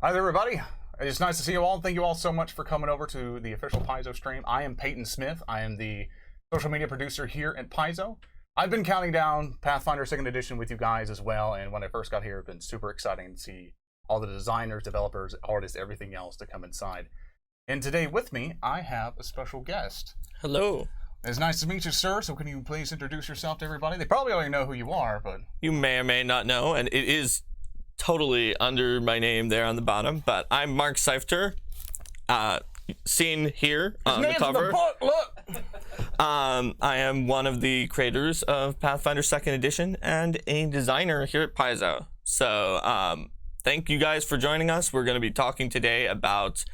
Hi there, everybody. It's nice to see you all. Thank you all so much for coming over to the official Paizo stream. I am Peyton Smith. I am the social media producer here at Paizo. I've been counting down Pathfinder 2nd Edition with you guys as well, and when I first got here, it's been super exciting to see all the designers, developers, artists, everything else to come inside. And today with me, I have a special guest. Hello. It's nice to meet you, sir. So can you please introduce yourself to everybody? They probably already know who you are, but... You may or may not know, and it is totally under my name there on the bottom, but I'm Mark Seifter, seen here on the cover. The book, look! I am one of the creators of Pathfinder 2nd Edition and a designer here at Paizo. So thank you guys for joining us. We're going to be talking today about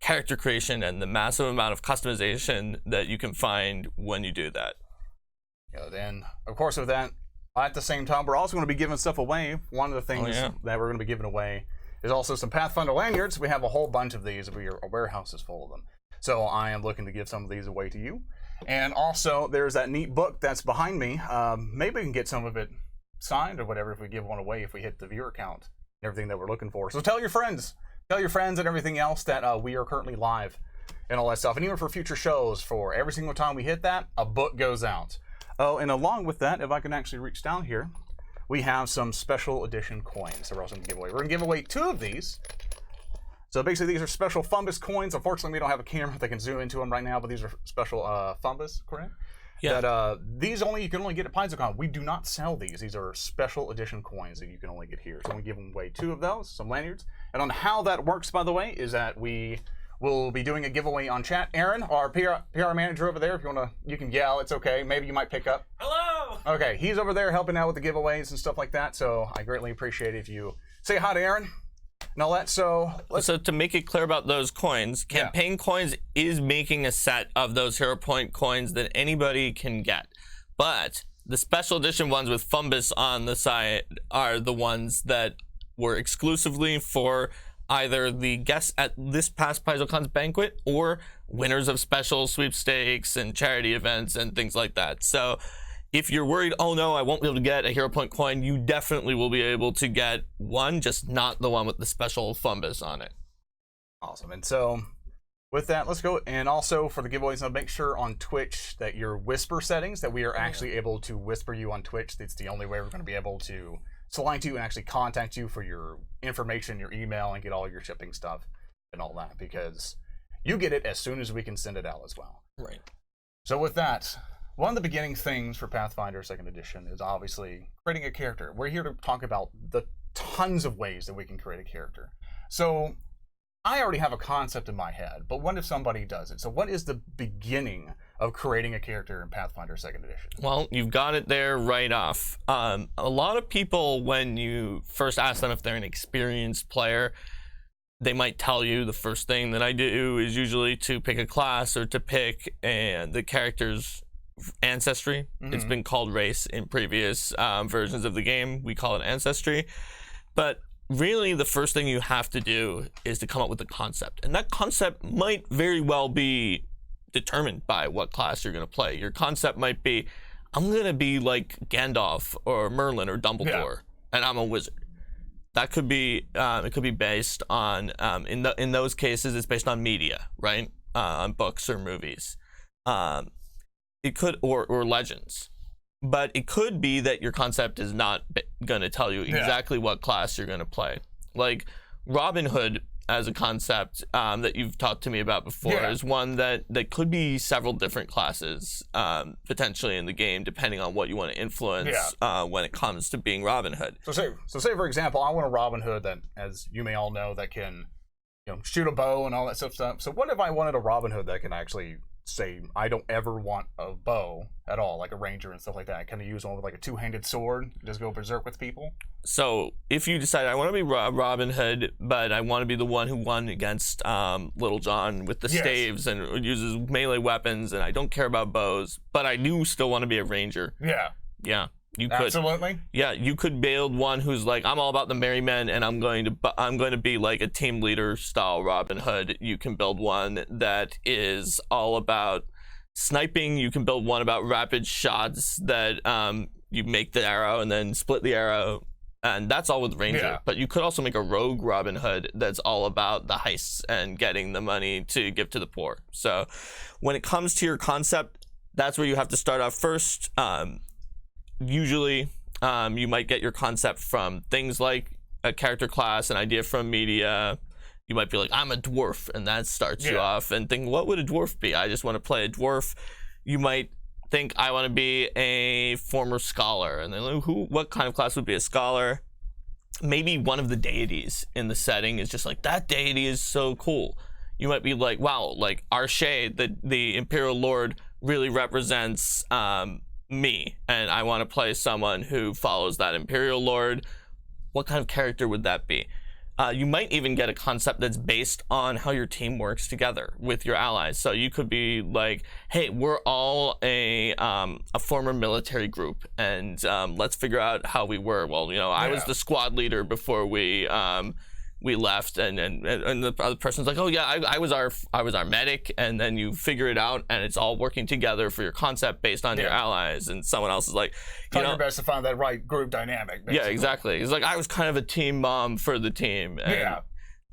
character creation and the massive amount of customization that you can find when you do that. Yeah, then, of course, with that, at the same time, we're also going to be giving stuff away. One of the things that we're going to be giving away is also some Pathfinder lanyards. We have a whole bunch of these. Our warehouse is full of them. So I am looking to give some of these away to you. And also, there's that neat book that's behind me. Maybe we can get some of it signed or whatever if we give one away, if we hit the viewer count and everything that we're looking for. So tell your friends. Tell your friends and everything else that we are currently live and all that stuff. And even for future shows, for every single time we hit that, a book goes out. Oh, and along with that, if I can actually reach down here, we have some special edition coins that we're also going to give away. We're going to give away 2 of these. So basically, these are special Fumbus coins. Unfortunately, we don't have a camera that can zoom into them right now, but these are special Fumbus, correct? Yeah. That these you can only get at PaizoCon. We do not sell these. These are special edition coins that you can only get here. So we give them away 2 of those, some lanyards. And on how that works, by the way, is that we will be doing a giveaway on chat. Aaron, our PR manager over there, if you want to, you can yell. It's okay. Maybe you might pick up. Hello. Okay, he's over there helping out with the giveaways and stuff like that. So I greatly appreciate it if you say hi to Aaron and all that. So to make it clear about those coins, Campaign Coins is making a set of those Hero Point coins that anybody can get. But the special edition ones with Fumbus on the side are the ones that were exclusively for either the guests at this past PaizoCon's banquet or winners of special sweepstakes and charity events and things like that. So if you're worried, oh no, I won't be able to get a Hero Point coin, you definitely will be able to get one, just not the one with the special Fumbus on it. Awesome. And so with that, let's go. And also for the giveaways, make sure on Twitch that your whisper settings, that we are actually able to whisper you on Twitch. It's the only way we're going to be able to select you and actually contact you for your information, your email, and get all your shipping stuff and all that, because you get it as soon as we can send it out as well. Right. So with that, one of the beginning things for Pathfinder 2nd Edition is obviously creating a character. We're here to talk about the tons of ways that we can create a character. So I already have a concept in my head, but what if somebody does it? So what is the beginning of creating a character in Pathfinder 2nd Edition? Well, you've got it there right off. A lot of people, when you first ask them if they're an experienced player, they might tell you the first thing that I do is usually to pick a class or to pick the character's ancestry. Mm-hmm. It's been called race in previous versions of the game. We call it ancestry. But really, the first thing you have to do is to come up with a concept. And that concept might very well be determined by what class you're going to play. Your concept might be, I'm going to be like Gandalf or Merlin or Dumbledore, and I'm a wizard. That could be, it could be based on, in those cases, it's based on media, right? On books or movies. It could, or legends. But it could be that your concept is not going to tell you exactly what class you're going to play. Like Robin Hood as a concept that you've talked to me about before is one that could be several different classes potentially in the game, depending on what you want to influence when it comes to being Robin Hood. So say for example, I want a Robin Hood that, as you may all know, that can shoot a bow and all that stuff. So what if I wanted a Robin Hood that can actually say, I don't ever want a bow at all, like a ranger and stuff like that? Can I use one with like a 2-handed sword, just go berserk with people? So if you decide, I want to be Robin Hood, but I want to be the one who won against Little John with the staves and uses melee weapons, and I don't care about bows, but I do still want to be a ranger. Yeah. You could, absolutely. Yeah, you could build one who's like, I'm all about the merry men, and I'm going to be like a team leader style Robin Hood. You can build one that is all about sniping. You can build one about rapid shots that you make the arrow and then split the arrow And that's all with Ranger. Yeah. But you could also make a rogue Robin Hood that's all about the heists and getting the money to give to the poor. So when it comes to your concept, that's where you have to start off first. Usually, you might get your concept from things like a character class, an idea from media. You might be like, I'm a dwarf, and that starts you off and think, what would a dwarf be? I just want to play a dwarf. You might think, I want to be a former scholar, and then like, what kind of class would be a scholar? Maybe one of the deities in the setting is just like, that deity is so cool. You might be like, wow, like Arshay, the Imperial Lord, really represents me, and I want to play someone who follows that Imperial Lord. What kind of character would that be? You might even get a concept that's based on how your team works together with your allies. So you could be like, hey, we're all a former military group, and let's figure out how we were. Well, I was the squad leader before we left, and the other person's like, oh yeah, I was our medic, and then you figure it out, and it's all working together for your concept based on your allies. And someone else is like, try your best to find that right group dynamic. Basically. Yeah, exactly. It's like, I was kind of a team mom for the team.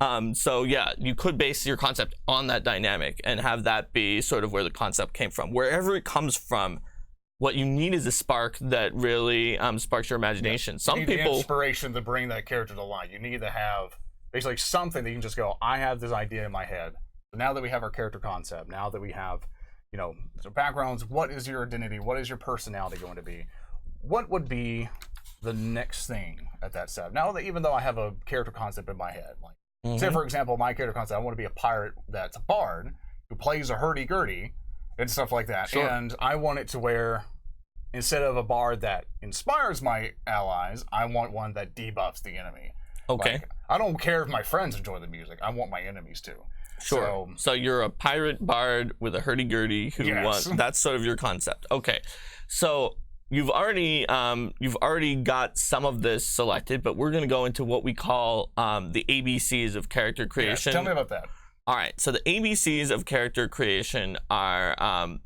And, so yeah, you could base your concept on that dynamic and have that be sort of where the concept came from. Wherever it comes from, what you need is a spark that really sparks your imagination. Some people the inspiration to bring that character to life. You need to have basically something that you can just go, I have this idea in my head. So now that we have our character concept, now that we have, so backgrounds, what is your identity? What is your personality going to be? What would be the next thing at that step? Now that even though I have a character concept in my head, like say for example, my character concept, I want to be a pirate that's a bard who plays a hurdy-gurdy and stuff like that. Sure. And I want it to where instead of a bard that inspires my allies, I want one that debuffs the enemy. Okay. Like, I don't care if my friends enjoy the music. I want my enemies to. Sure. So you're a pirate bard with a hurdy-gurdy who wants. That's sort of your concept. Okay. So you've already got some of this selected, but we're going to go into what we call the ABCs of character creation. Yes, tell me about that. All right. So the ABCs of character creation are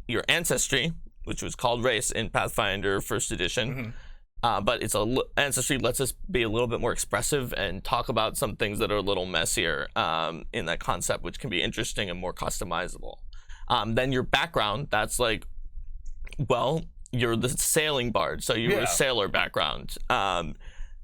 your ancestry, which was called race in Pathfinder First Edition. But ancestry lets us be a little bit more expressive and talk about some things that are a little messier in that concept, which can be interesting and more customizable. Then your background, that's like, well, you're the sailing bard, so you're a sailor background. And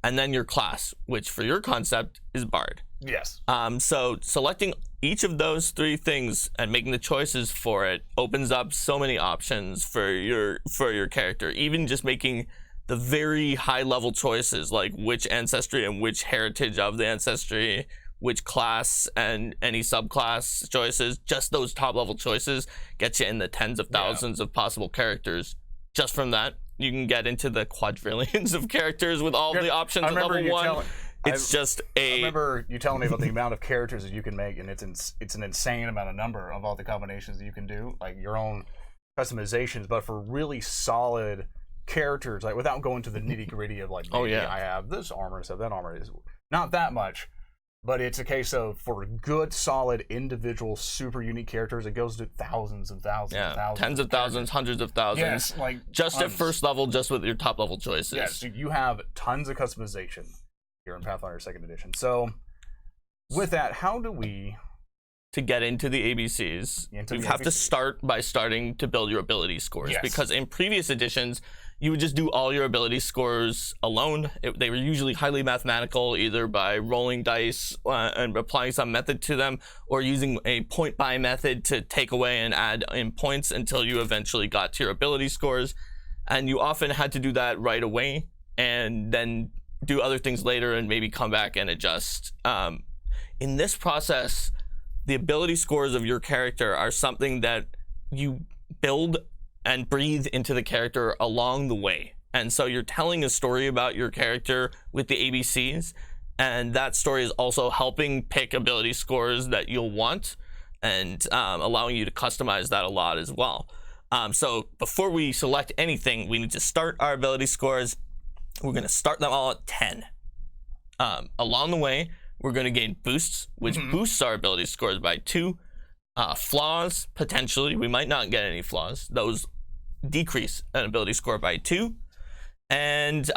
then your class, which for your concept is bard. Yes. So selecting each of those three things and making the choices for it opens up so many options for your character. Even just making the very high level choices, like which ancestry and which heritage of the ancestry, which class and any subclass choices, just those top level choices get you in the tens of thousands of possible characters. Just from that, you can get into the quadrillions of characters with all the options at level 1. I remember you telling me about the amount of characters that you can make, and it's an insane amount of number of all the combinations that you can do, like your own customizations, but for really solid characters, like without going to the nitty-gritty of like, I have this armor, so that armor is not that much, but it's a case of for good, solid, individual, super unique characters, it goes to thousands and thousands and thousands. Tens of thousands, hundreds of thousands. Yes, like just at first level, just with your top level choices. Yes, so you have tons of customization here in Pathfinder 2nd Edition. So with that, how do we... To get into the ABCs, you have to start by starting to build your ability scores. Because in previous editions, you would just do all your ability scores alone. They were usually highly mathematical, either by rolling dice and applying some method to them, or using a point buy method to take away and add in points until you eventually got to your ability scores. And you often had to do that right away and then do other things later and maybe come back and adjust. In this process, the ability scores of your character are something that you build and breathe into the character along the way. And so you're telling a story about your character with the ABCs, and that story is also helping pick ability scores that you'll want and allowing you to customize that a lot as well. So before we select anything, we need to start our ability scores. We're going to start them all at 10. Along the way, we're going to gain boosts, which boosts our ability scores by 2. Flaws, potentially. We might not get any flaws. Those decrease an ability score by 2. and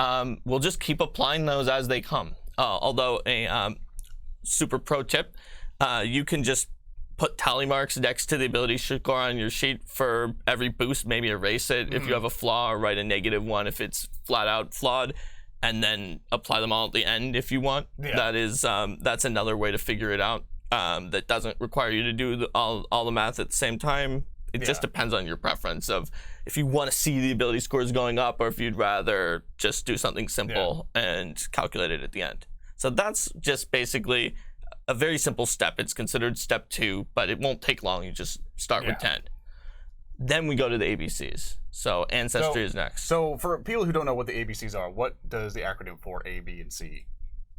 we'll just keep applying those as they come. Although a super pro tip, you can just put tally marks next to the ability score on your sheet for every boost. Maybe erase it if you have a flaw, or write a -1 if it's flat out flawed, and then apply them all at the end if you want. That's another way to figure it out. That doesn't require you to do all the math at the same time. It just depends on your preference of if you want to see the ability scores going up, or if you'd rather just do something simple and calculate it at the end. So that's just basically a very simple step. It's considered step 2, but it won't take long. You just start with 10. Then we go to the ABCs. So ancestry is next. So for people who don't know what the ABCs are, what does the acronym for A, B, and C?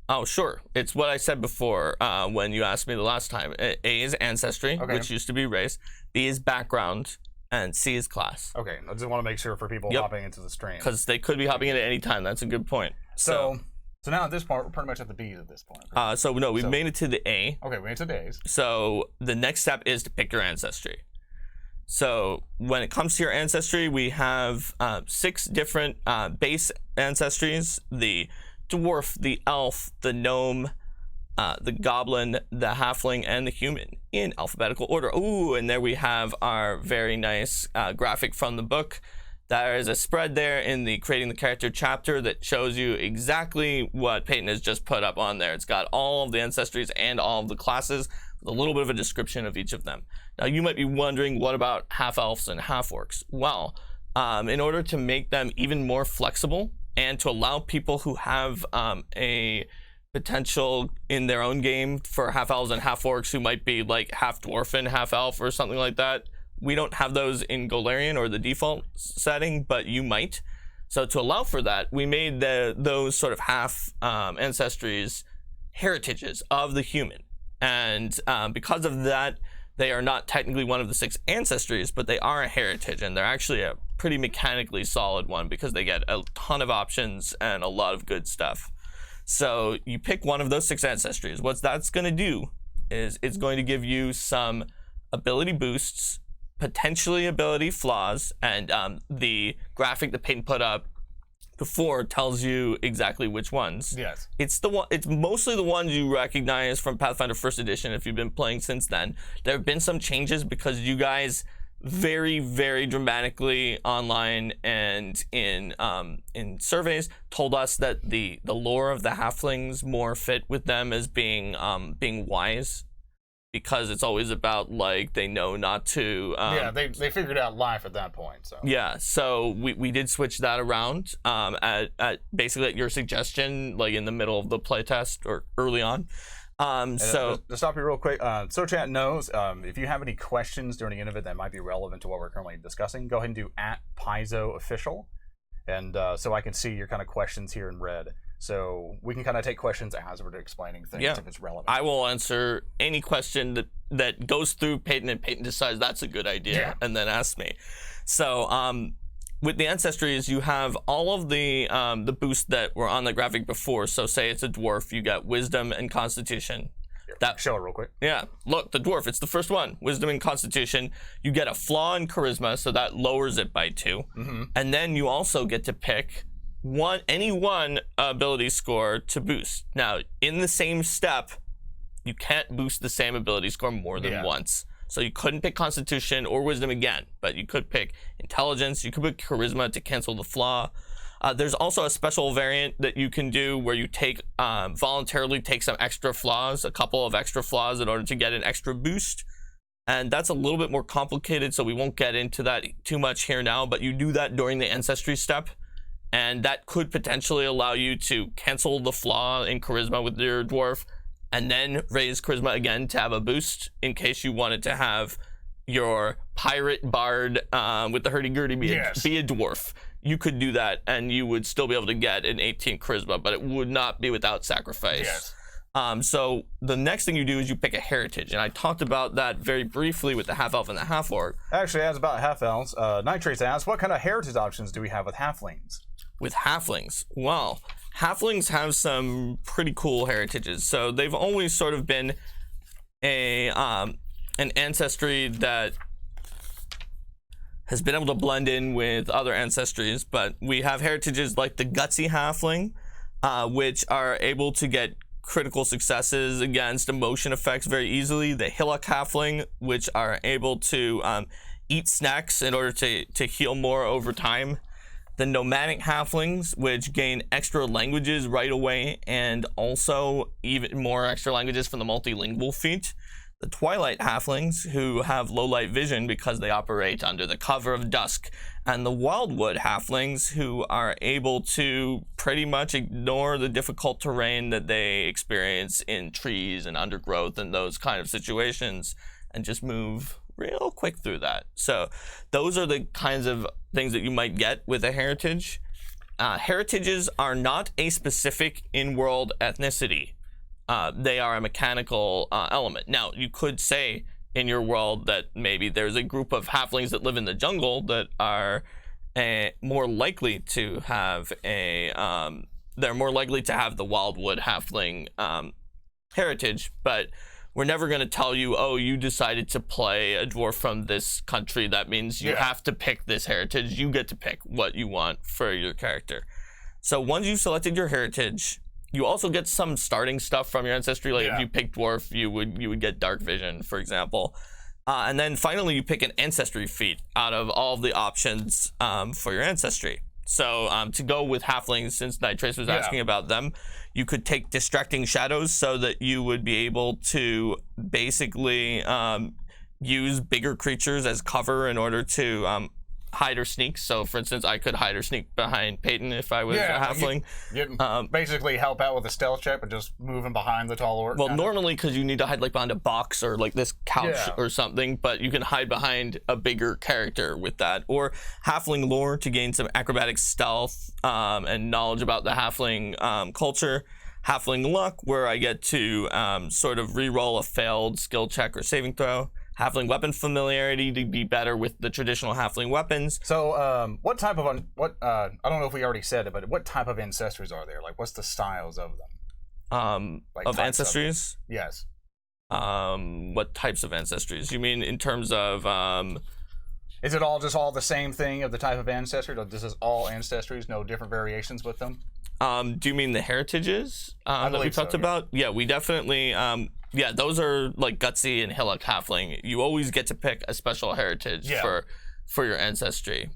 Oh, sure. It's what I said before when you asked me the last time. A is ancestry, which used to be race. B is background, and C is class. Okay, I just want to make sure for people hopping into the stream. Because they could be hopping in at any time. That's a good point. So now at this point, we're pretty much at the B's at this point. Right? We've made it to the A. Okay, we made it to the A's. So the next step is to pick your ancestry. So when it comes to your ancestry, we have 6 different base ancestries: the dwarf, the elf, the gnome, the goblin, the halfling, and the human in alphabetical order. Ooh, and there we have our very nice graphic from the book. There is a spread there in the creating the character chapter that shows you exactly what Peyton has just put up on there. It's got all of the ancestries and all of the classes with a little bit of a description of each of them. Now you might be wondering, what about half elves and half orcs? Well, in order to make them even more flexible and to allow people who have a potential in their own game for half elves and half orcs who might be like half dwarf and half elf or something like that, we don't have those in Golarion or the default setting, but you might. So to allow for that, we made those sort of half ancestries heritages of the human. And because of that, they are not technically one of the 6 ancestries, but they are a heritage, and they're actually a pretty mechanically solid one because they get a ton of options and a lot of good stuff. So you pick one of those 6 ancestries. What that's going to do is it's going to give you some ability boosts, potentially ability flaws, and the graphic that Peyton put up before tells you exactly which ones. Yes. It's mostly the ones you recognize from Pathfinder First Edition if you've been playing since then. There have been some changes because you guys very, very dramatically online and in surveys told us that the lore of the halflings more fit with them as being wise, because it's always about like they know not to they figured out life at that point. So we did switch that around at basically at your suggestion, like in the middle of the playtest or early on. To stop you real quick, So Chat knows if you have any questions during the end of it that might be relevant to what we're currently discussing, go ahead and do @Paizo official, and so I can see your kind of questions here in red. So we can kind of take questions as we're explaining things if it's relevant. I will answer any question that goes through Peyton, and Peyton decides that's a good idea, and then asks me. So with the ancestries, you have all of the boosts that were on the graphic before. So say it's a dwarf, you got wisdom and constitution. Show it real quick. Yeah, look, the dwarf, it's the first one, wisdom and constitution. You get a flaw in charisma, so that lowers it by 2. And then you also get to pick any one ability score to boost. Now, in the same step, you can't boost the same ability score more than once. So you couldn't pick Constitution or Wisdom again, but you could pick Intelligence, you could pick Charisma to cancel the flaw. There's also a special variant that you can do where you voluntarily take some extra flaws, a couple of extra flaws in order to get an extra boost. And that's a little bit more complicated, so we won't get into that too much here now, but you do that during the Ancestry step. And that could potentially allow you to cancel the flaw in Charisma with your dwarf, and then raise Charisma again to have a boost in case you wanted to have your pirate bard with the hurdy-gurdy be a dwarf. You could do that, and you would still be able to get an 18 Charisma, but it would not be without sacrifice. So the next thing you do is you pick a heritage, and I talked about that very briefly with the half-elf and the half-orc. Actually, as about half-elves, Nitrates asks, what kind of heritage options do we have with halflings? With halflings, well, halflings have some pretty cool heritages. So they've always sort of been an ancestry that has been able to blend in with other ancestries, but we have heritages like the Gutsy Halfling, which are able to get critical successes against emotion effects very easily. The Hillock Halfling, which are able to eat snacks in order to heal more over time. The Nomadic Halflings, which gain extra languages right away, and also even more extra languages from the multilingual feat. The Twilight Halflings, who have low light vision because they operate under the cover of dusk. And the Wildwood Halflings, who are able to pretty much ignore the difficult terrain that they experience in trees and undergrowth and those kind of situations and just move real quick through that. So those are the kinds of things that you might get with a heritage. Heritages are not a specific in-world ethnicity. They are a mechanical element. Now, you could say in your world that maybe there's a group of halflings that live in the jungle that are more likely to have they're more likely to have the Wildwood Halfling heritage, but we're never going to tell you, oh, you decided to play a dwarf from this country. That means you have to pick this heritage. You get to pick what you want for your character. So once you've selected your heritage, you also get some starting stuff from your ancestry. Like if you pick dwarf, you would get dark vision, for example. And then finally, you pick an ancestry feat out of all of the options for your ancestry. So to go with halflings, since Nitrace was asking about them, you could take Distracting Shadows so that you would be able to basically use bigger creatures as cover in order to hide or sneak. So for instance, I could hide or sneak behind Peyton if I was a halfling. You basically help out with a stealth check, but just moving behind the tall orc. Well, normally because you need to hide like behind a box or like this couch or something, but you can hide behind a bigger character with that. Or halfling lore to gain some acrobatic stealth and knowledge about the halfling culture. Halfling luck, where I get to sort of re-roll a failed skill check or saving throw. Halfling weapon familiarity to be better with the traditional halfling weapons. So, what type of I don't know if we already said it, but what type of ancestries are there? Like, what's the styles of them? Like of ancestries? Yes. What types of ancestries? You mean in terms of? Is it all the same thing of the type of ancestry? Or this is all ancestries, no different variations with them? Do you mean the heritages that we talked about? Yeah, we definitely. Yeah, those are like Gutsy and Hillock Halfling. You always get to pick a special heritage for your ancestry,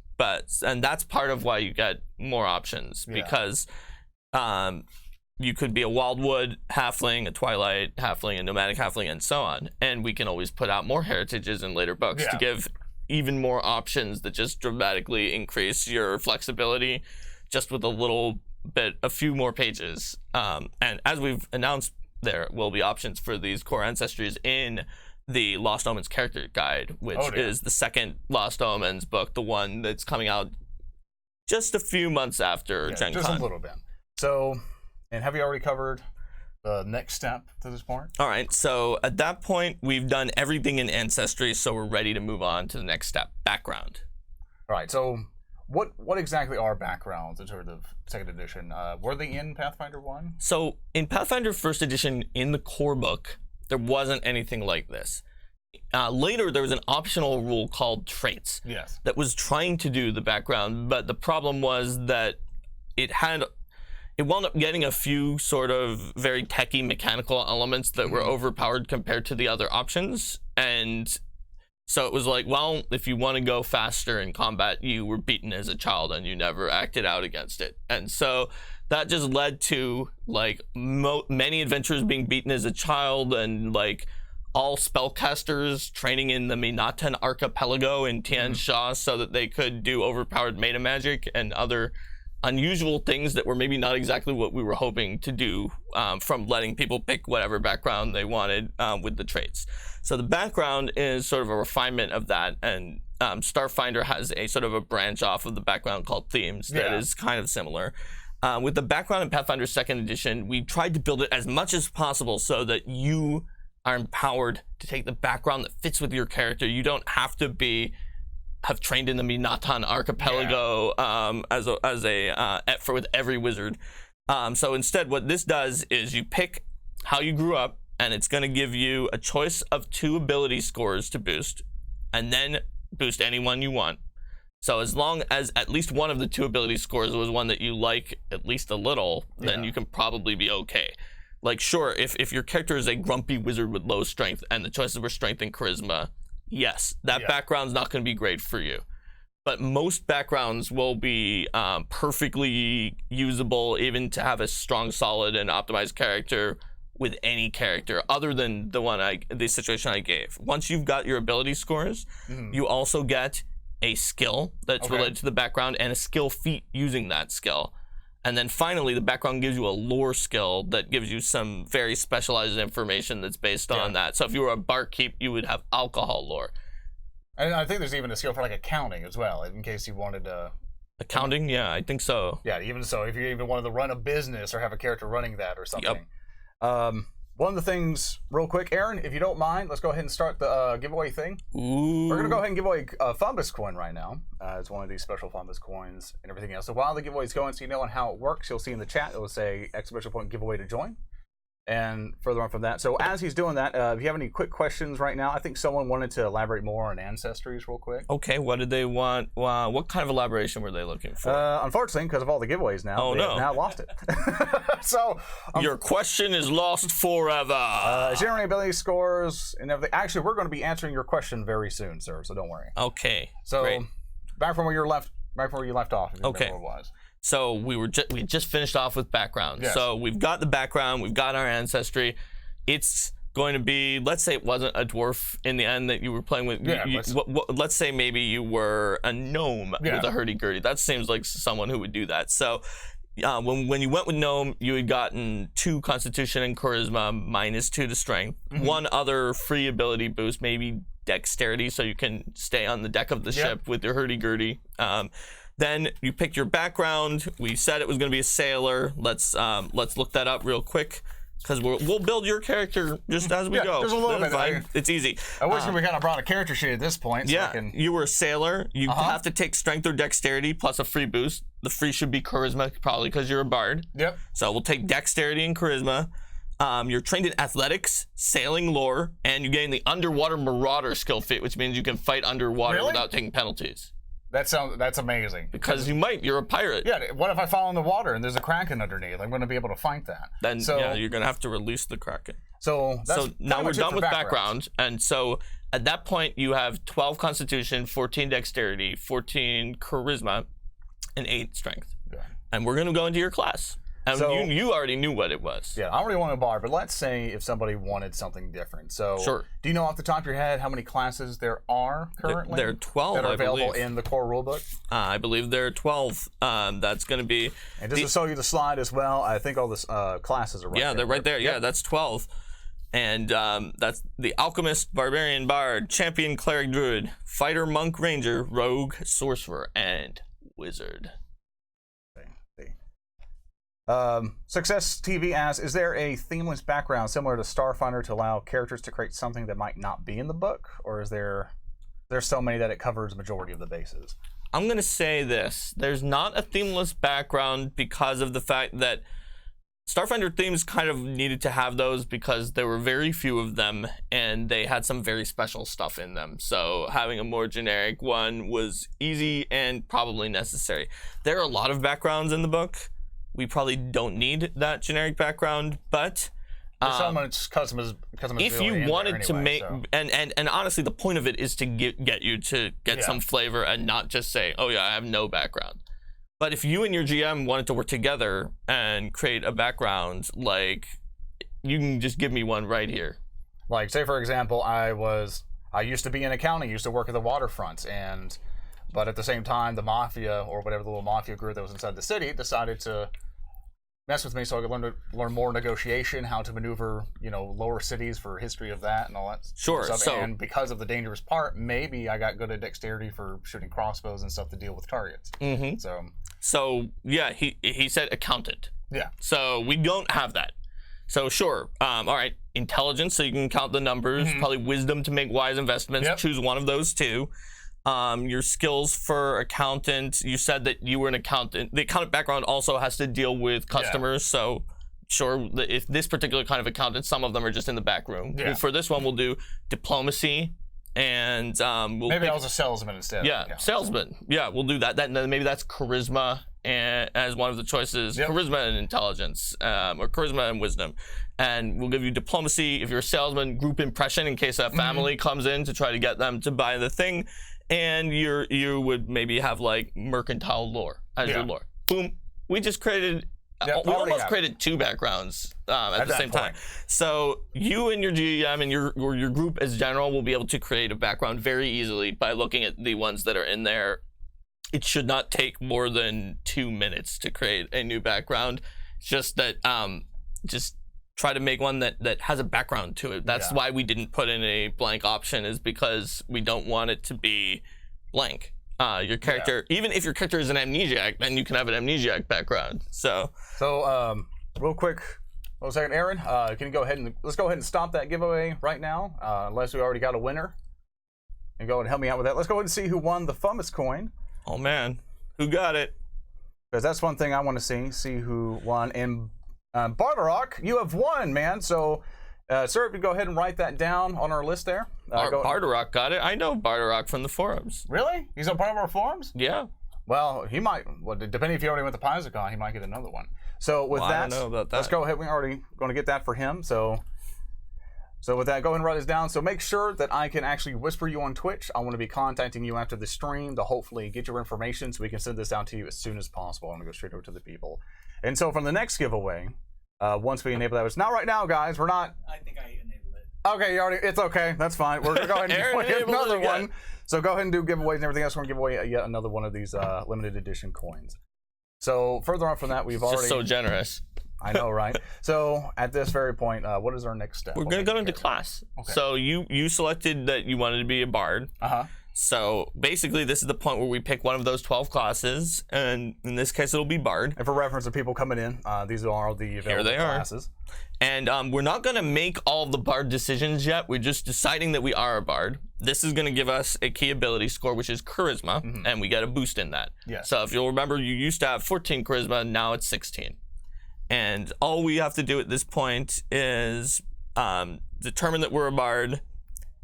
and that's part of why you get more options because you could be a Wildwood Halfling, a Twilight Halfling, a Nomadic Halfling, and so on. And we can always put out more heritages in later books to give even more options that just dramatically increase your flexibility, just with a few more pages. And as we've announced, there will be options for these core ancestries in the Lost Omens character guide, which is the second Lost Omens book, the one that's coming out just a few months after Gen Con. Just a little bit. So, and have you already covered the next step to this point? All right, so at that point, we've done everything in Ancestry, so we're ready to move on to the next step, background. All right, so what exactly are backgrounds in terms of second edition? Were they in Pathfinder 1? So in Pathfinder first edition, in the core book, there wasn't anything like this. Later, there was an optional rule called traits that was trying to do the background, but the problem was that it wound up getting a few sort of very techie mechanical elements that were overpowered compared to the other options. And so it was like, well, if you want to go faster in combat, you were beaten as a child and you never acted out against it. And so that just led to like many adventurers being beaten as a child, and like all spellcasters training in the Minatan Archipelago in Tian Sha so that they could do overpowered meta magic and other unusual things that were maybe not exactly what we were hoping to do, from letting people pick whatever background they wanted with the traits. So the background is sort of a refinement of that, and Starfinder has a sort of a branch off of the background called themes that is kind of similar. With the background in Pathfinder 2nd edition, we tried to build it as much as possible so that you are empowered to take the background that fits with your character. You don't have to have trained in the Minatan Archipelago with every wizard. So instead, what this does is you pick how you grew up, and it's going to give you a choice of 2 ability scores to boost, and then boost any one you want. So as long as at least one of the 2 ability scores was one that you like at least a little, then you can probably be okay. Like, sure, if your character is a grumpy wizard with low strength and the choices were strength and charisma, yes, that background's not going to be great for you. But most backgrounds will be perfectly usable, even to have a strong, solid, and optimized character with any character other than the situation I gave. Once you've got your ability scores, you also get a skill that's related to the background and a skill feat using that skill. And then finally, the background gives you a lore skill that gives you some very specialized information that's based on that. So if you were a barkeep, you would have alcohol lore. And I think there's even a skill for like accounting as well, in case you wanted to. Accounting, yeah, I think so. Yeah, even so, if you even wanted to run a business or have a character running that or something. One of the things, real quick, Aaron, if you don't mind, let's go ahead and start the giveaway thing. Ooh. We're gonna go ahead and give away a Fungus coin right now. It's one of these special Fungus coins and everything else. So while the giveaway is going, so you know on how it works, you'll see in the chat it will say exclamation point giveaway to join. And further on from that, so as he's doing that, if you have any quick questions right now, I think someone wanted to elaborate more on ancestries real quick. Okay, what did they want? What kind of elaboration were they looking for? Unfortunately, because of all the giveaways now, they've now lost it. So your question is lost forever. Generating ability scores and everything. Actually, we're going to be answering your question very soon, sir. So don't worry. Okay. So great. back from where you left off. If you okay. remember what it was. So we just finished off with background. Yes. So we've got the background, we've got our ancestry. It's going to be, let's say it wasn't a dwarf in the end that you were playing with. Yeah, let's say maybe you were a gnome with a hurdy-gurdy. That seems like someone who would do that. So when you went with gnome, you had gotten 2 constitution and charisma, -2 to strength. One other free ability boost, maybe dexterity, so you can stay on the deck of the ship with your hurdy-gurdy. Then you picked your background. We said it was going to be a sailor. Let's look that up real quick, because we'll build your character just as we go. Just a little bit. It's easy. I wish we kind of brought a character sheet at this point. Yeah, so you were a sailor. You have to take strength or dexterity plus a free boost. The free should be charisma, probably because you're a bard. Yep. So we'll take dexterity and charisma. You're trained in athletics, sailing lore, and you're getting the underwater marauder skill feat, which means you can fight underwater without taking penalties. That's amazing. Because you're a pirate. Yeah, what if I fall in the water and there's a kraken underneath? I'm going to be able to fight that. Then you're going to have to release the kraken. So now we're done with background. And so at that point, you have 12 constitution, 14 dexterity, 14 charisma, and 8 strength. Yeah. And we're going to go into your class. And you already knew what it was. Yeah, I already wanted a bar, but let's say if somebody wanted something different. So, do you know off the top of your head how many classes there are currently? There are 12, that are available in the core rulebook? I believe there are 12. That's going to be... And just to show you the slide as well, I think all the classes are right there. Yeah, they're right there. Yeah, that's 12. And that's the Alchemist, Barbarian, Bard, Champion, Cleric, Druid, Fighter, Monk, Ranger, Rogue, Sorcerer, and Wizard. Success TV asks, is there a themeless background similar to Starfinder to allow characters to create something that might not be in the book? Or is there's so many that it covers the majority of the bases? I'm going to say this. There's not a themeless background because of the fact that Starfinder themes kind of needed to have those because there were very few of them and they had some very special stuff in them. So having a more generic one was easy and probably necessary. There are a lot of backgrounds in the book. We probably don't need that generic background, but so much customizability if you wanted to make, so. and honestly, the point of it is to get you to get some flavor and not just say, oh yeah, I have no background. But if you and your GM wanted to work together and create a background, like, you can just give me one right here. Like, say for example, I used to be in accounting, used to work at the waterfront, but at the same time, the mafia or whatever the little mafia group that was inside the city decided to mess with me, so I could learn more negotiation, how to maneuver, lower cities for history of that and all that stuff. And because of the dangerous part, maybe I got good at dexterity for shooting crossbows and stuff to deal with targets. Mm-hmm. So yeah, he said accountant. Yeah. So we don't have that. So sure, all right, intelligence, so you can count the numbers. Probably wisdom to make wise investments. Yep. Choose one of those two. Your skills for accountant, you said that you were an accountant. The accountant background also has to deal with customers, so sure, if this particular kind of accountant, some of them are just in the back room. Yeah. For this one, we'll do diplomacy, and maybe I was a salesman instead. Yeah, salesman. Yeah, we'll do that. Maybe that's charisma and as one of the choices. Yep. Charisma and intelligence, or charisma and wisdom. And we'll give you diplomacy if you're a salesman. Group impression in case a family comes in to try to get them to buy the thing, and you would maybe have like mercantile lore as your lore. Boom. We just created. We almost created 2 backgrounds at the same time. So you and your GM and your group as general will be able to create a background very easily by looking at the ones that are in there. It should not take more than 2 minutes to create a new background. Just that, just try to make one that has a background to it. That's why we didn't put in a blank option, is because we don't want it to be blank. Your character, even if your character is an amnesiac, then you can have an amnesiac background. So real quick, 1 second, Aaron, can you go ahead and let's go ahead and stop that giveaway right now, unless we already got a winner. And go and help me out with that. Let's go ahead and see who won the Fumus coin. Oh man, who got it? Because that's one thing I want to see who won. And Barterock, you have won, man. So, sir, if you go ahead and write that down on our list there. Barterock got it. I know Barterock from the forums. Really? He's a part of our forums? Yeah. Well, he might. Well, depending if he already went to Paizo, he might get another one. So with that, I don't know about that. Let's go ahead. We're already going to get that for him. So with that, go ahead and write this down. So make sure that I can actually whisper you on Twitch. I want to be contacting you after the stream to hopefully get your information so we can send this out to you as soon as possible. I'm going to go straight over to the people. And so from the next giveaway, once we enable that, it's not right now, guys. We're not. I think I enabled it. Okay, you already. It's okay. That's fine. We're going to go ahead and get another one. So go ahead and do giveaways and everything else. We're going to give away yet another one of these limited edition coins. So further on from that, we've already. Just so generous. I know, right? So at this very point, what is our next step? We're going to go into class. Okay. So you selected that you wanted to be a bard. So basically, this is the point where we pick one of those 12 classes, and in this case, it'll be bard. And for reference to people coming in, these are the available classes. And we're not going to make all of the bard decisions yet. We're just deciding that we are a bard. This is going to give us a key ability score, which is charisma, and we get a boost in that. So if you'll remember, you used to have 14 charisma, now it's 16. And all we have to do at this point is determine that we're a bard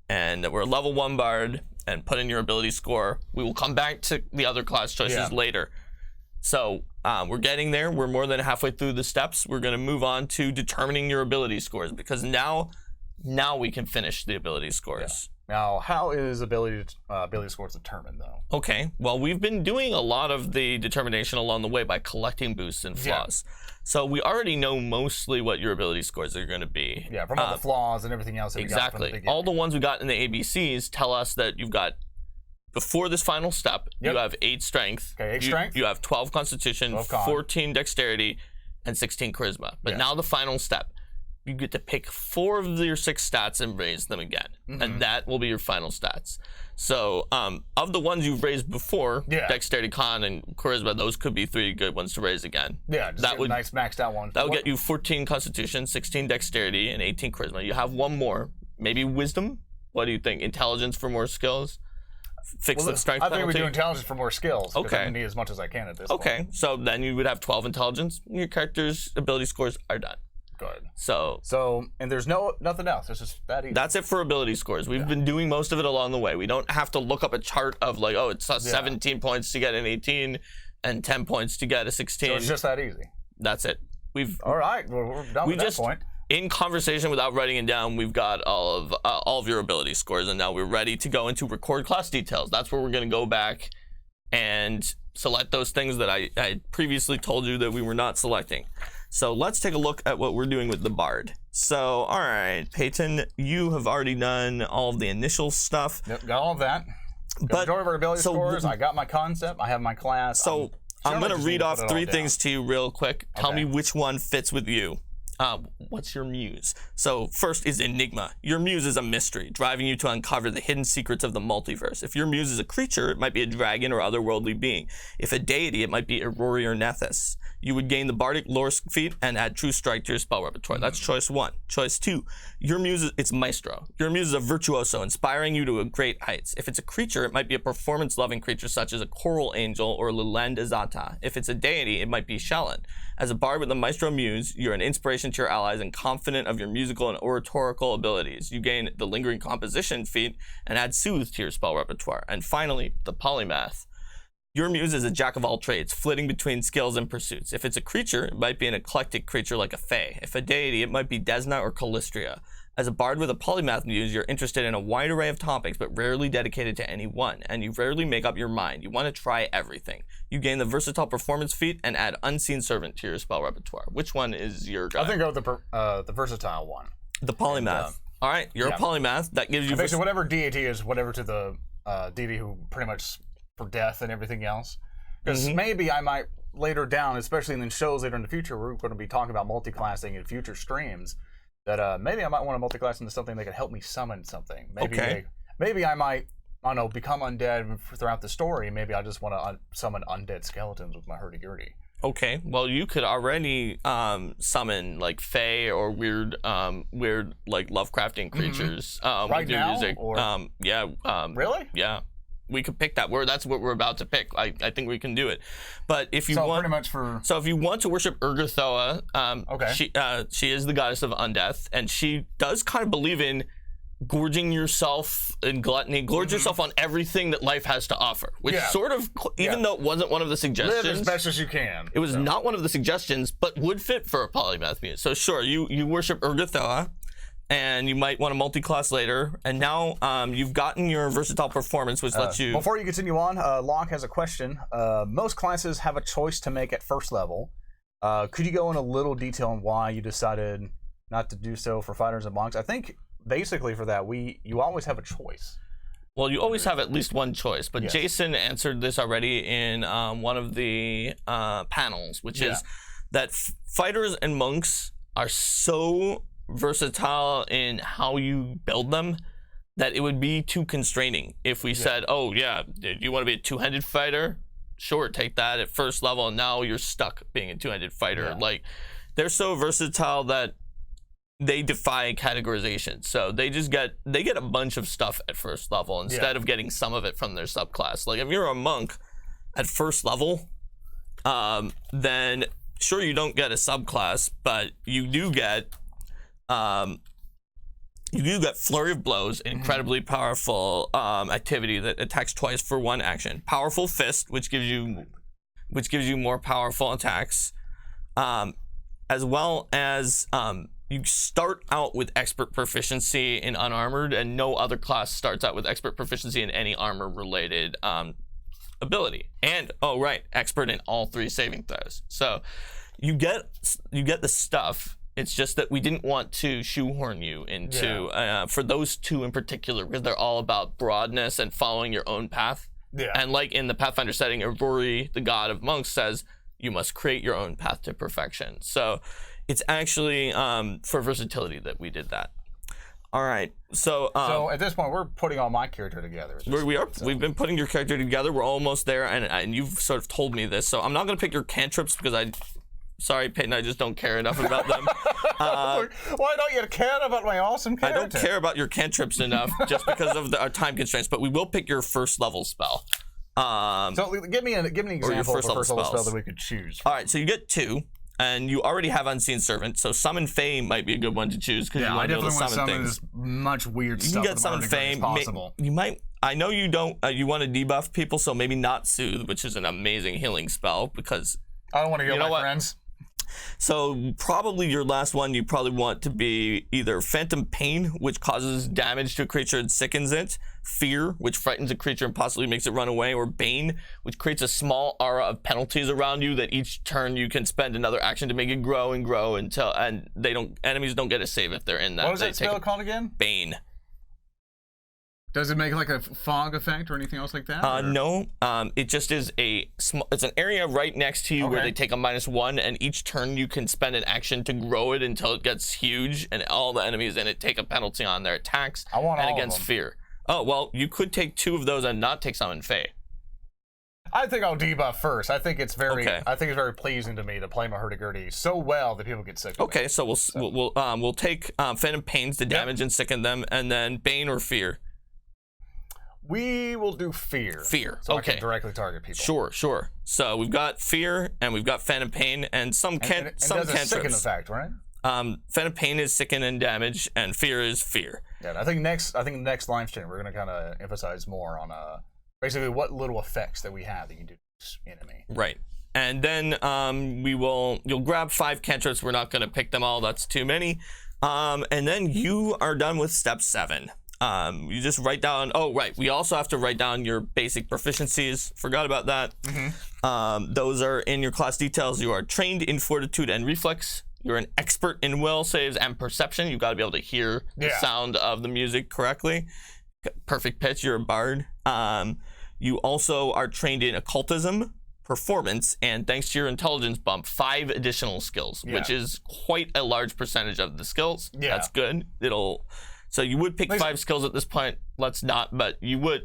and that we're a level 1 bard and put in your ability score. We will come back to the other class choices later. So we're getting there. We're more than halfway through the steps. We're going to move on to determining your ability scores, because now we can finish the ability scores. Now, how is ability scores determined, though? Okay, well, we've been doing a lot of the determination along the way by collecting boosts and flaws. So we already know mostly what your ability scores are going to be. Yeah, from all the flaws and everything else that we got from the beginning. All the ones we got in the ABCs tell us that you've got, before this final step, you have 8 strength. Okay, 8 strength. You have 12 constitution, 14 dexterity, and 16 charisma. But now the final step, you get to pick 4 of your 6 stats and raise them again. And that will be your final stats. So of the ones you've raised before, dexterity, con, and charisma, those could be 3 good ones to raise again. Yeah, just that would nice maxed out one. That would get you 14 constitution, 16 dexterity, and 18 charisma. You have one more, maybe wisdom. What do you think? Intelligence for more skills? Fix the strength penalty? I think we do intelligence for more skills. Okay. I'm going to need as much as I can at this point. Okay, so then you would have 12 intelligence. Your character's ability scores are done. Good. So and there's nothing else. It's just that easy. That's it for ability scores. We've been doing most of it along the way. We don't have to look up a chart of like, oh, it's 17 points to get an 18 and 10 points to get a 16. So it's just that easy. That's it. All right. Well, we're done with that point. In conversation, without writing it down, we've got all of your ability scores, and now we're ready to go into record class details. That's where we're going to go back and select those things that I previously told you that we were not selecting. So let's take a look at what we're doing with the bard. So, all right, Peyton, you have already done all of the initial stuff. Yep, got all of that. Got majority of our ability scores. I got my concept. I have my class. So I'm going to read off 3 things to you real quick. Tell me which one fits with you. What's your muse? So first is Enigma. Your muse is a mystery, driving you to uncover the hidden secrets of the multiverse. If your muse is a creature, it might be a dragon or otherworldly being. If a deity, it might be Aurori or Nethys. You would gain the Bardic Lore feat and add True Strike to your spell repertoire. That's choice 1. Choice 2, your muse it's Maestro. Your muse is a virtuoso, inspiring you to great heights. If it's a creature, it might be a performance-loving creature such as a Coral Angel or Lulend Azata. If it's a deity, it might be Shallan. As a bard with a Maestro muse, you're an inspiration to your allies and confident of your musical and oratorical abilities. You gain the Lingering Composition feat and add Soothe to your spell repertoire. And finally, the Polymath. Your muse is a jack of all trades, flitting between skills and pursuits. If it's a creature, it might be an eclectic creature like a fae. If a deity, it might be Desna or Calistria. As a bard with a Polymath muse, you're interested in a wide array of topics, but rarely dedicated to any one, and you rarely make up your mind. You want to try everything. You gain the Versatile Performance feat and add Unseen Servant to your spell repertoire. Which one is your guy? I think go with the versatile one. The Polymath. And, all right, you're a Polymath. That gives you... Basically, whatever deity is, whatever to the deity who pretty much for death and everything else. Because maybe I might later down, especially in the shows later in the future, we're going to be talking about multiclassing in future streams, that maybe I might want to multiclass into something that could help me summon something. Maybe maybe I might, I don't know, become undead throughout the story. Maybe I just want to summon undead skeletons with my hurdy-gurdy. Okay, well, you could already summon like fae or weird like Lovecraftian creatures right with your now, music. Or? Really? Yeah, we could pick that. That's what we're about to pick. I think we can do it. But if you want, pretty much for if you want to worship Urgathoa, she is the goddess of undeath, and she does kind of believe in gorging yourself in gluttony, gorge yourself on everything that life has to offer, which sort of, even though it wasn't one of the suggestions, live as best as you can. It was not one of the suggestions, but would fit for a Polymath muse. So sure, you worship Urgathoa, and you might want to multi-class later. And now you've gotten your Versatile Performance, which lets you... Before you continue on, Locke has a question. Most classes have a choice to make at first level. Could you go in a little detail on why you decided not to do so for fighters and monks? I think basically for that, you always have a choice. Well, you always have at least one choice, but Jason answered this already in one of the panels, which is that fighters and monks are so versatile in how you build them that it would be too constraining if we said, oh yeah, you want to be a two-handed fighter? Sure, take that at first level, and now you're stuck being a two-handed fighter. Like, they're so versatile that they defy categorization. So they get a bunch of stuff at first level instead of getting some of it from their subclass. Like if you're a monk at first level, then sure you don't get a subclass, but you do get Flurry of Blows, an incredibly powerful activity that attacks twice for one action. Powerful Fist, which gives you more powerful attacks, as well as you start out with Expert Proficiency in Unarmored, and no other class starts out with Expert Proficiency in any armor-related ability. And, Expert in all 3 saving throws. So you get the stuff. It's just that we didn't want to shoehorn you into, for those 2 in particular, because they're all about broadness and following your own path. Yeah. And like in the Pathfinder setting, Rory, the god of monks, says you must create your own path to perfection. So it's actually for versatility that we did that. All right. So at this point, we're putting all my character together. We've been putting your character together. We're almost there, and you've sort of told me this. So I'm not going to pick your cantrips because sorry, Peyton, I just don't care enough about them. Why don't you care about my awesome character? I don't care about your cantrips enough just because of our time constraints, but we will pick your first level spell. So give me an example of a first level spell that we could choose. All right, so you get 2, and you already have Unseen Servant, so Summon Fae might be a good one to choose because you want to be able to summon things. As much weird stuff. You can get Summon Fae. Possible. You might. I know you don't. You want to debuff people, so maybe not Soothe, which is an amazing healing spell because I don't want to heal my friends. So probably your last one, you probably want to be either Phantom Pain, which causes damage to a creature and sickens it, Fear, which frightens a creature and possibly makes it run away, or Bane, which creates a small aura of penalties around you that each turn you can spend another action to make it grow and grow until enemies don't get a save if they're in that. What is that spell called again? Bane. Does it make like a fog effect or anything else like that? No. It just is it's an area right next to you where they take a -1, and each turn you can spend an action to grow it until it gets huge, and all the enemies in it take a penalty on their attacks and against fear. Oh, well, you could take 2 of those and not take Summon Fae. I think I'll debuff first. I think it's very pleasing to me to play my hurdy-gurdy so well that people get sick of me. Okay, so we'll take Phantom Pains to damage and sicken them, and then Bane or Fear. We will do Fear. So I can directly target people. Sure. So we've got Fear, and we've got Phantom Pain, and some cantrips. It does a sicken effect, right? Fen of Pain is sicken and damage, and fear is fear. Yeah, and I think next live stream we're gonna kind of emphasize more on basically what little effects that we have that you can do to this enemy. Right. And then you'll grab 5 cantrips. We're not gonna pick them all. That's too many. And then you are done with step 7. You just write down. Oh, right. We also have to write down your basic proficiencies. Forgot about that. Those are in your class details. You are trained in fortitude and reflex. You're an expert in will saves and perception. You've got to be able to hear the sound of the music correctly. Perfect pitch. You're a bard. You also are trained in occultism, performance, and thanks to your intelligence bump, 5 additional skills, which is quite a large percentage of the skills. That's good. So you would pick 5 skills at this point. Let's not, but you would.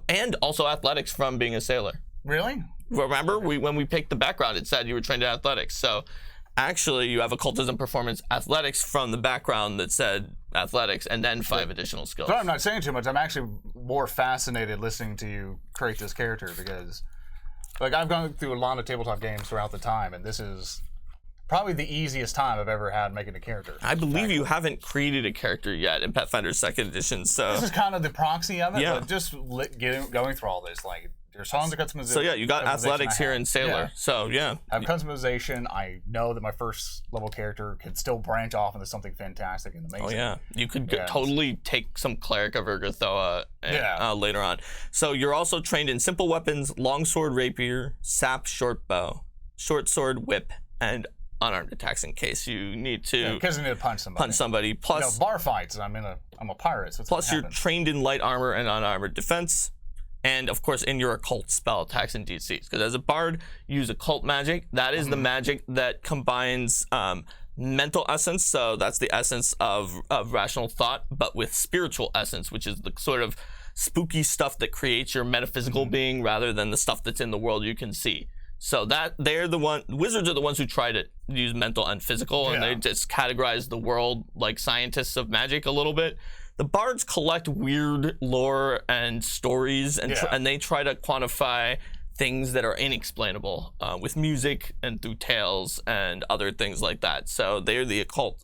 And also athletics from being a sailor. Really? Remember, when we picked the background, it said you were trained in athletics. So actually, you have occultism, performance, athletics from the background that said athletics, and then 5 additional skills. So I'm not saying too much. I'm actually more fascinated listening to you create this character because, like, I've gone through a lot of tabletop games throughout the time, and this is probably the easiest time I've ever had making a character. I believe you haven't created a character yet in Pathfinder 2nd Edition, so... This is kind of the proxy of it, but just going through all this, like, there's tons of customization. So yeah, you got athletics here in Sailor, so yeah. I have customization. I know that my first level character can still branch off into something fantastic and amazing. Oh yeah, you could totally take some Cleric of Urgathoa later on. So you're also trained in simple weapons, longsword, rapier, sap, short bow, short sword, whip, and unarmed attacks in case you need to. Because you need to punch somebody. Plus, bar fights. I'm a pirate. So plus, you're trained in light armor and unarmored defense, and of course, in your occult spell attacks and DCs. Because as a bard, you use occult magic. That is the magic that combines mental essence. So that's the essence of rational thought, but with spiritual essence, which is the sort of spooky stuff that creates your metaphysical being, rather than the stuff that's in the world you can see. So that wizards are the ones who try to use mental and physical, and they just categorize the world like scientists of magic a little bit. The bards collect weird lore and stories, and they try to quantify things that are inexplainable with music and through tales and other things like that. So they're the occult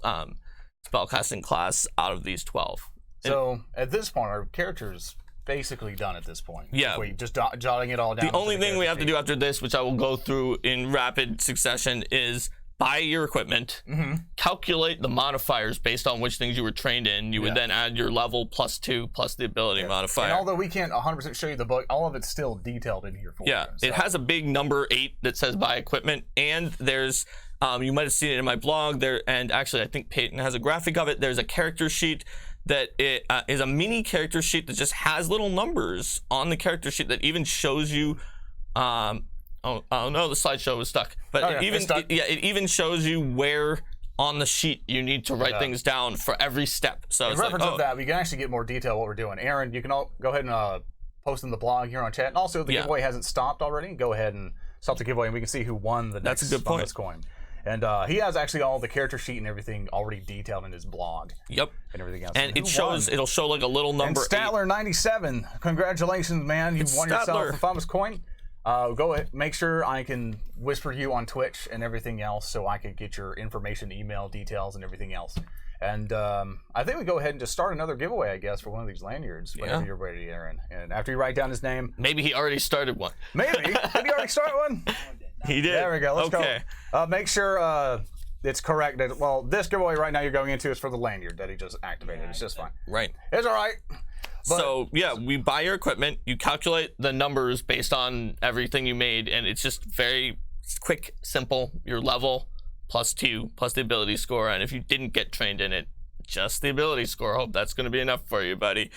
spellcasting class out of these 12. So at this point, our characters basically done at this point. Yeah. We just jotting it all down. The only thing we have to do after this, which I will go through in rapid succession, is buy your equipment, calculate the modifiers based on which things you were trained in. You would then add your level +2 plus the ability modifier. And although we can't 100% show you the book, all of it's still detailed in here for you. So. It has a big number 8 that says buy equipment, and there's you might have seen it in my blog there, and actually I think Peyton has a graphic of it. There's a character sheet that it is a mini character sheet that just has little numbers on the character sheet that even shows you oh no, the slideshow was stuck, but it even shows you where on the sheet you need to write things down for every step. So in reference of that, we can actually get more detail what we're doing. Aaron, you can all go ahead and post in the blog here on chat, and also the giveaway hasn't stopped already. Go ahead and stop the giveaway and we can see who won the next bonus coin. And he has actually all the character sheet and everything already detailed in his blog. Yep. And everything else. And it'll show like a little number. And Statler97, congratulations, man! You won yourself a famous coin. Go ahead, make sure I can whisper you on Twitch and everything else, so I can get your information, email details, and everything else. And I think we go ahead and just start another giveaway, I guess, for one of these lanyards whenever you're ready, Aaron. And after you write down his name, maybe he already started one. Maybe did he already start one? He did. There we go. Let's go. Make sure it's correct. Well, this giveaway right now you're going into is for the lanyard that he just activated. It's just fine. Right. It's all right. But, so yeah, we buy your equipment. You calculate the numbers based on everything you made, and it's just very quick, simple. Your level +2 plus the ability score, and if you didn't get trained in it, just the ability score. Hope that's going to be enough for you, buddy.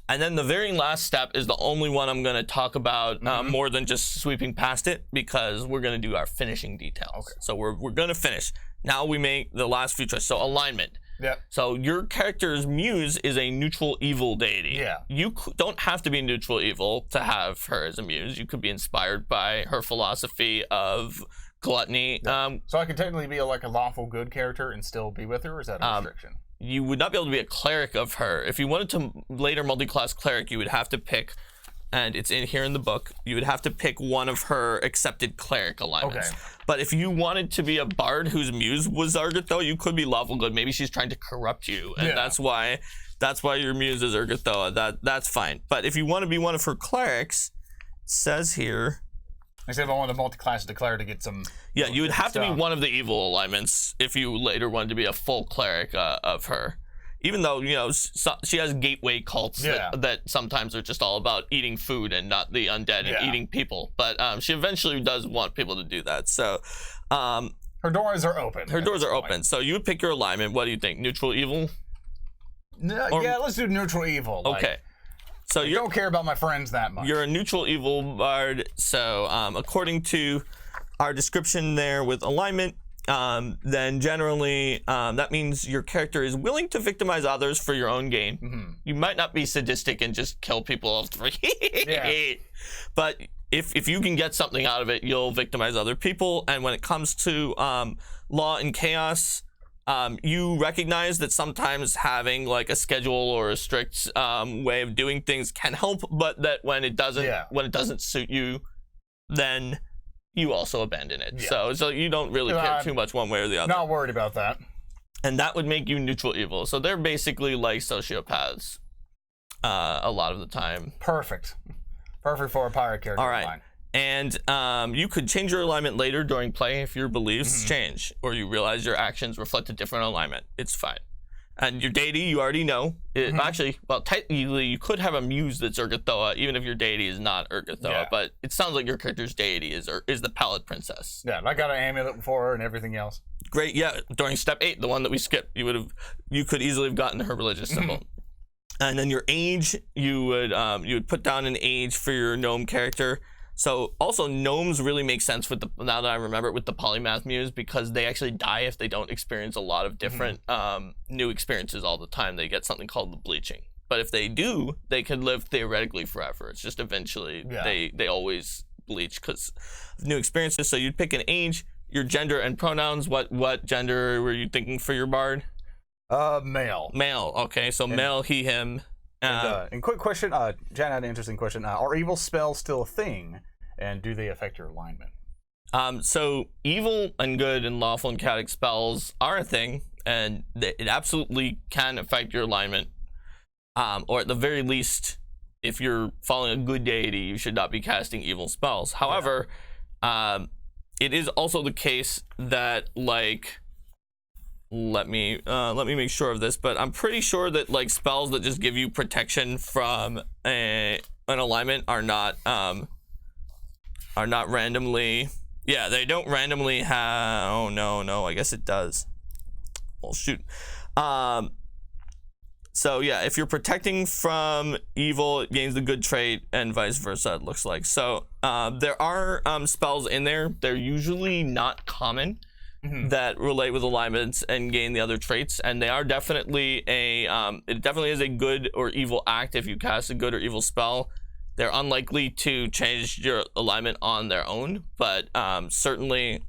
And then the very last step is the only one I'm going to talk about more than just sweeping past it, because we're going to do our finishing details. Okay. So we're going to finish. Now we make the last few choices. So alignment. Yeah. So your character's muse is a neutral evil deity. Yeah. You don't have to be neutral evil to have her as a muse. You could be inspired by her philosophy of gluttony. Yeah. So I could technically be like a lawful good character and still be with her, or is that a restriction? You would not be able to be a cleric of her. If you wanted to later multi-class cleric, you would have to pick and it's in here in the book, you would have to pick one of her accepted cleric alignments. Okay. But if you wanted to be a bard whose muse was Urgatho, you could be lawful good. Maybe she's trying to corrupt you, and that's why your muse is Urgatho. That's fine. But if you want to be one of her clerics, it says here. Except if I wanted a multi-class declare to get some. Yeah, you would have to be one of the evil alignments if you later wanted to be a full cleric of her. Even though, she has gateway cults that sometimes are just all about eating food and not the undead and eating people. But she eventually does want people to do that. So her doors are open. Her doors are open. So you would pick your alignment. What do you think? Neutral evil? Yeah, let's do neutral evil. Okay. So you don't care about my friends that much. You're a neutral evil bard. So according to our description there with alignment, then generally that means your character is willing to victimize others for your own gain. Mm-hmm. You might not be sadistic and just kill people for but if you can get something out of it, you'll victimize other people. And when it comes to law and chaos, you recognize that sometimes having like a schedule or a strict way of doing things can help, but that when it doesn't suit you, then you also abandon it. So you don't really care too much one way or the other. Not worried about that. And that would make you neutral evil. So they're basically like sociopaths a lot of the time. Perfect for a pirate character. All right. And you could change your alignment later during play if your beliefs change, or you realize your actions reflect a different alignment. It's fine. And your deity, you already know. Actually, well, technically, you could have a muse that's Urgathoa, even if your deity is not Urgathoa. But it sounds like your character's deity is the Palette Princess. Yeah, and I got an amulet for her and everything else. Great, yeah. During step 8, the one that we skipped, you could easily have gotten her religious symbol. And then your age, you would put down an age for your gnome character. So also gnomes really make sense with now that I remember it, with the polymath muse, because they actually die if they don't experience a lot of different new experiences all the time. They get something called the bleaching. But if they do, they could live theoretically forever. It's just eventually they always bleach because of new experiences. So you'd pick an age, your gender and pronouns. What gender were you thinking for your bard? Male. Male. Okay, so male, he, him. And quick question, Jan had an interesting question. Are evil spells still a thing, and do they affect your alignment? So evil and good and lawful and chaotic spells are a thing, and it absolutely can affect your alignment. Or at the very least, if you're following a good deity, you should not be casting evil spells. However, it is also the case that, like, let me make sure of this, but I'm pretty sure that like spells that just give you protection from an alignment are not randomly. Yeah, they don't randomly have. Oh no, I guess it does. Well, shoot. So yeah, if you're protecting from evil, it gains the good trait, and vice versa. It looks like. So there are spells in there. They're usually not common. That relate with alignments and gain the other traits, and they are definitely it definitely is a good or evil act if you cast a good or evil spell. They're unlikely to change your alignment on their own, but certainly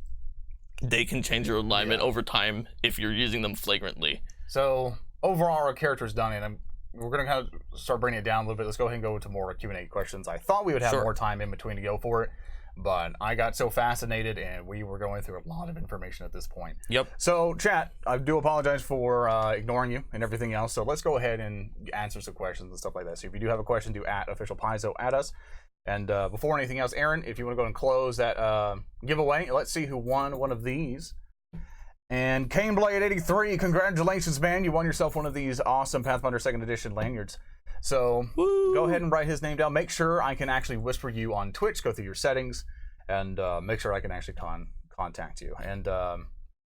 they can change your alignment over time if you're using them flagrantly. So overall, our character's done, and we're going to kind of start bringing it down a little bit. Let's go ahead and go to more Q&A questions. I thought we would have more time in between to go for it, but I got so fascinated, and we were going through a lot of information at this point. Yep. So, chat, I do apologize for ignoring you and everything else. So let's go ahead and answer some questions and stuff like that. So if you do have a question, do @officialpaizo at us. And before anything else, Aaron, if you want to go and close that giveaway, let's see who won one of these. And Caneblade83, congratulations, man. You won yourself one of these awesome Pathfinder 2nd Edition lanyards. So go ahead and write his name down. Make sure I can actually whisper you on Twitch, go through your settings, and make sure I can actually contact you. And I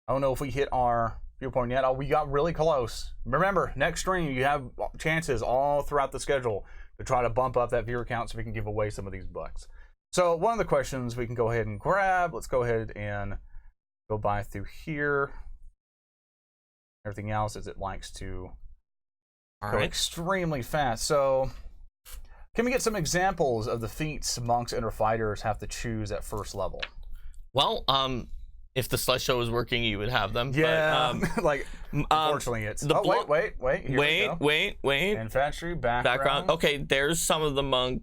don't know if we hit our viewpoint yet. Oh, we got really close. Remember, next stream, you have chances all throughout the schedule to try to bump up that viewer count so we can give away some of these bucks. So one of the questions we can go ahead and grab. Let's go ahead and go by through here. Everything else is it likes to go extremely fast. So can we get some examples of the feats monks and or fighters have to choose at first level? Well, if the slideshow was working, you would have them. Yeah, But, like unfortunately, it's. Oh, wait. Here we go. Wait. Infantry background. Okay, there's some of the monk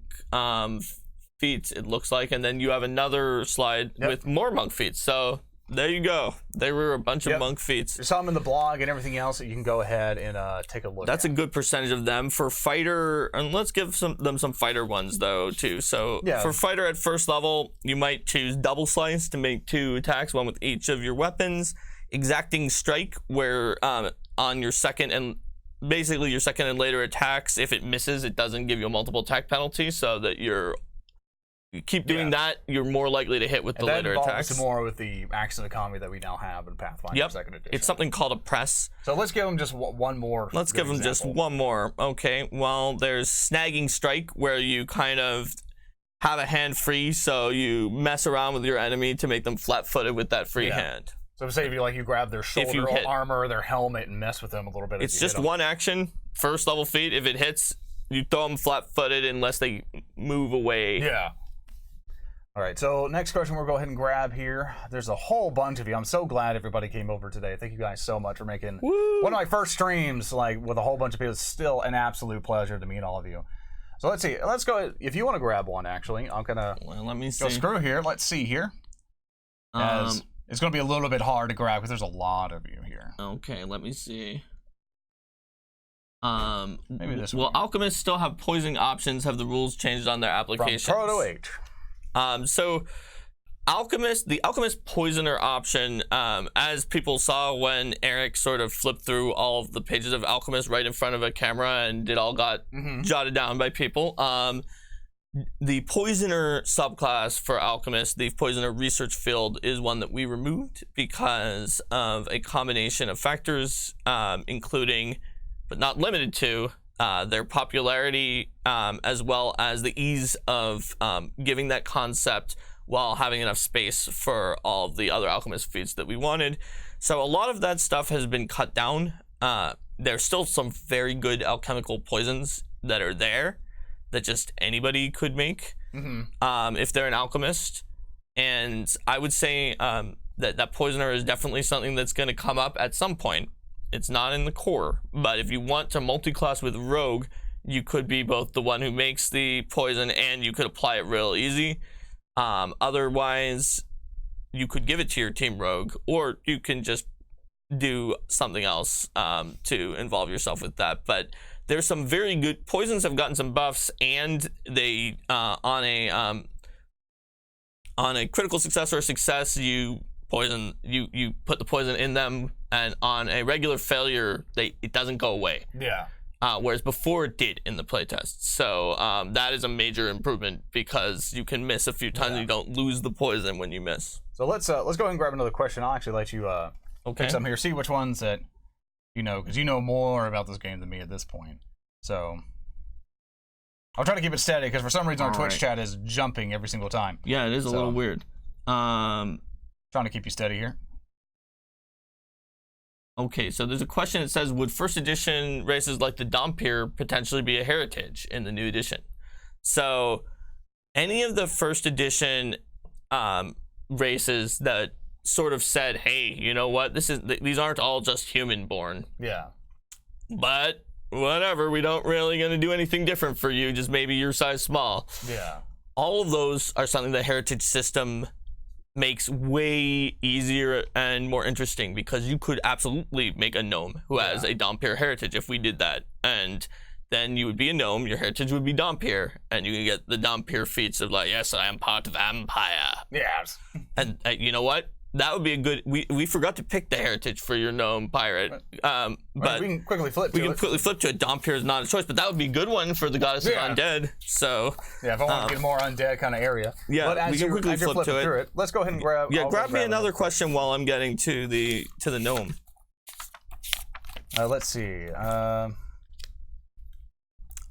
feats, it looks like, and then you have another slide with more monk feats. So there you go. There were a bunch of monk feats. There's some in the blog and everything else that you can go ahead and take a look. That's a good percentage of them for fighter, and let's give them some fighter ones though too. So for fighter at first level, you might choose double slice to make 2 attacks, one with each of your weapons. Exacting strike, where on your second and basically your second and later attacks, if it misses, it doesn't give you a multiple attack penalty, so that you keep doing that, you're more likely to hit with the later attacks. Some more with the accident economy that we now have in Pathfinder 2nd Edition. It's something called a press. So let's give them just one more. Let's give them just one more. Okay, well, there's snagging strike, where you kind of have a hand free, so you mess around with your enemy to make them flat-footed with that free hand. So say if you grab their shoulder armor or their helmet and mess with them a little bit. It's just one action, first level feat. If it hits, you throw them flat-footed unless they move away. Yeah. All right, so next question we'll go ahead and grab here. There's a whole bunch of you. I'm so glad everybody came over today. Thank you guys so much for making one of my first streams with a whole bunch of people. It's still an absolute pleasure to meet all of you. So let's see. Let's go. If you want to grab one, actually, I'm gonna let me see. Go screw here. Let's see here. It's gonna be a little bit hard to grab because there's a lot of you here. Okay, let me see. Maybe this one. Will alchemists still have poisoning options? Have the rules changed on their applications? From Pro to H. So the alchemist poisoner option, as people saw when Eric sort of flipped through all of the pages of alchemist right in front of a camera, and it all got jotted down by people. The poisoner subclass for alchemist, the poisoner research field, is one that we removed because of a combination of factors, including, but not limited to, their popularity, as well as the ease of giving that concept while having enough space for all of the other alchemist feats that we wanted. So a lot of that stuff has been cut down. There's still some very good alchemical poisons that are there that just anybody could make if they're an alchemist. And I would say that poisoner is definitely something that's going to come up at some point. It's not in the core, but if you want to multi-class with rogue, you could be both the one who makes the poison and you could apply it real easy. Otherwise, you could give it to your team rogue, or you can just do something else to involve yourself with that. But there's some very good poisons have gotten some buffs, and they on a critical success or a success, you put the poison in them, and on a regular failure, it doesn't go away. Yeah. Whereas before it did in the playtest. So that is a major improvement because you can miss a few times and you don't lose the poison when you miss. So let's go ahead and grab another question. I'll actually let you pick some here. See which ones that you know, because you know more about this game than me at this point. So I'll try to keep it steady because for some reason our Twitch chat is jumping every single time. Yeah, it is a little weird. Trying to keep you steady here. Okay, so there's a question that says, would first edition races like the Dhampir potentially be a heritage in the new edition? So any of the first edition races that sort of said, hey, you know what, these aren't all just human born. Yeah. But whatever, we don't really gonna do anything different for you, just maybe your size small. Yeah. All of those are something the heritage system makes way easier and more interesting, because you could absolutely make a gnome who has a Dhampir heritage if we did that, and then you would be a gnome, your heritage would be Dhampir, and you can get the Dhampir feats of like, yes, I am part of Empire. Yes. And you know what? That would be a good. We forgot to pick the heritage for your gnome pirate, but we can quickly flip. Quickly flip to it. Dhampir is not a choice, but that would be a good one for the goddess of undead. So yeah, if I want to get more undead kind of area. Yeah, but we can quickly flip to it. Let's go ahead and grab. Yeah, grab me another question while I'm getting to the gnome. Let's see. All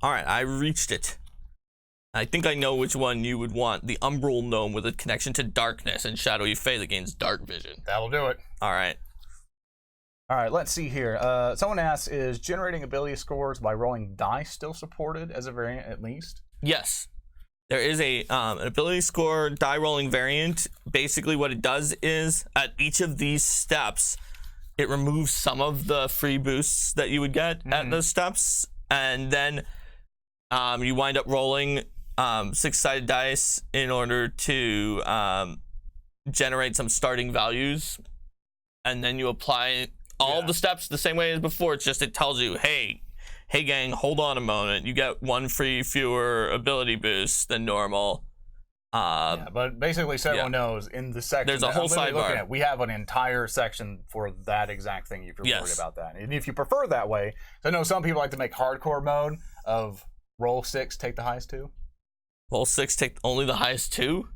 right, I reached it. I think I know which one you would want. The Umbral Gnome with a connection to darkness and Shadowy Fae that gains dark vision. That'll do it. All right. All right, let's see here. Someone asks, is generating ability scores by rolling dice still supported as a variant at least? Yes. There is an ability score die rolling variant. Basically, what it does is at each of these steps, it removes some of the free boosts that you would get at those steps, and then you wind up rolling 6-sided dice in order to generate some starting values, and then you apply all the steps the same way as before. It's just it tells you, hey gang, hold on a moment. You get 1 free fewer ability boost than normal. But basically, so everyone knows, in the section there's a whole sidebar. We have an entire section for that exact thing if you're worried about that. And if you prefer that way, so I know some people like to make hardcore mode of roll 6, take the highest 2. Roll 6, take only the highest 2?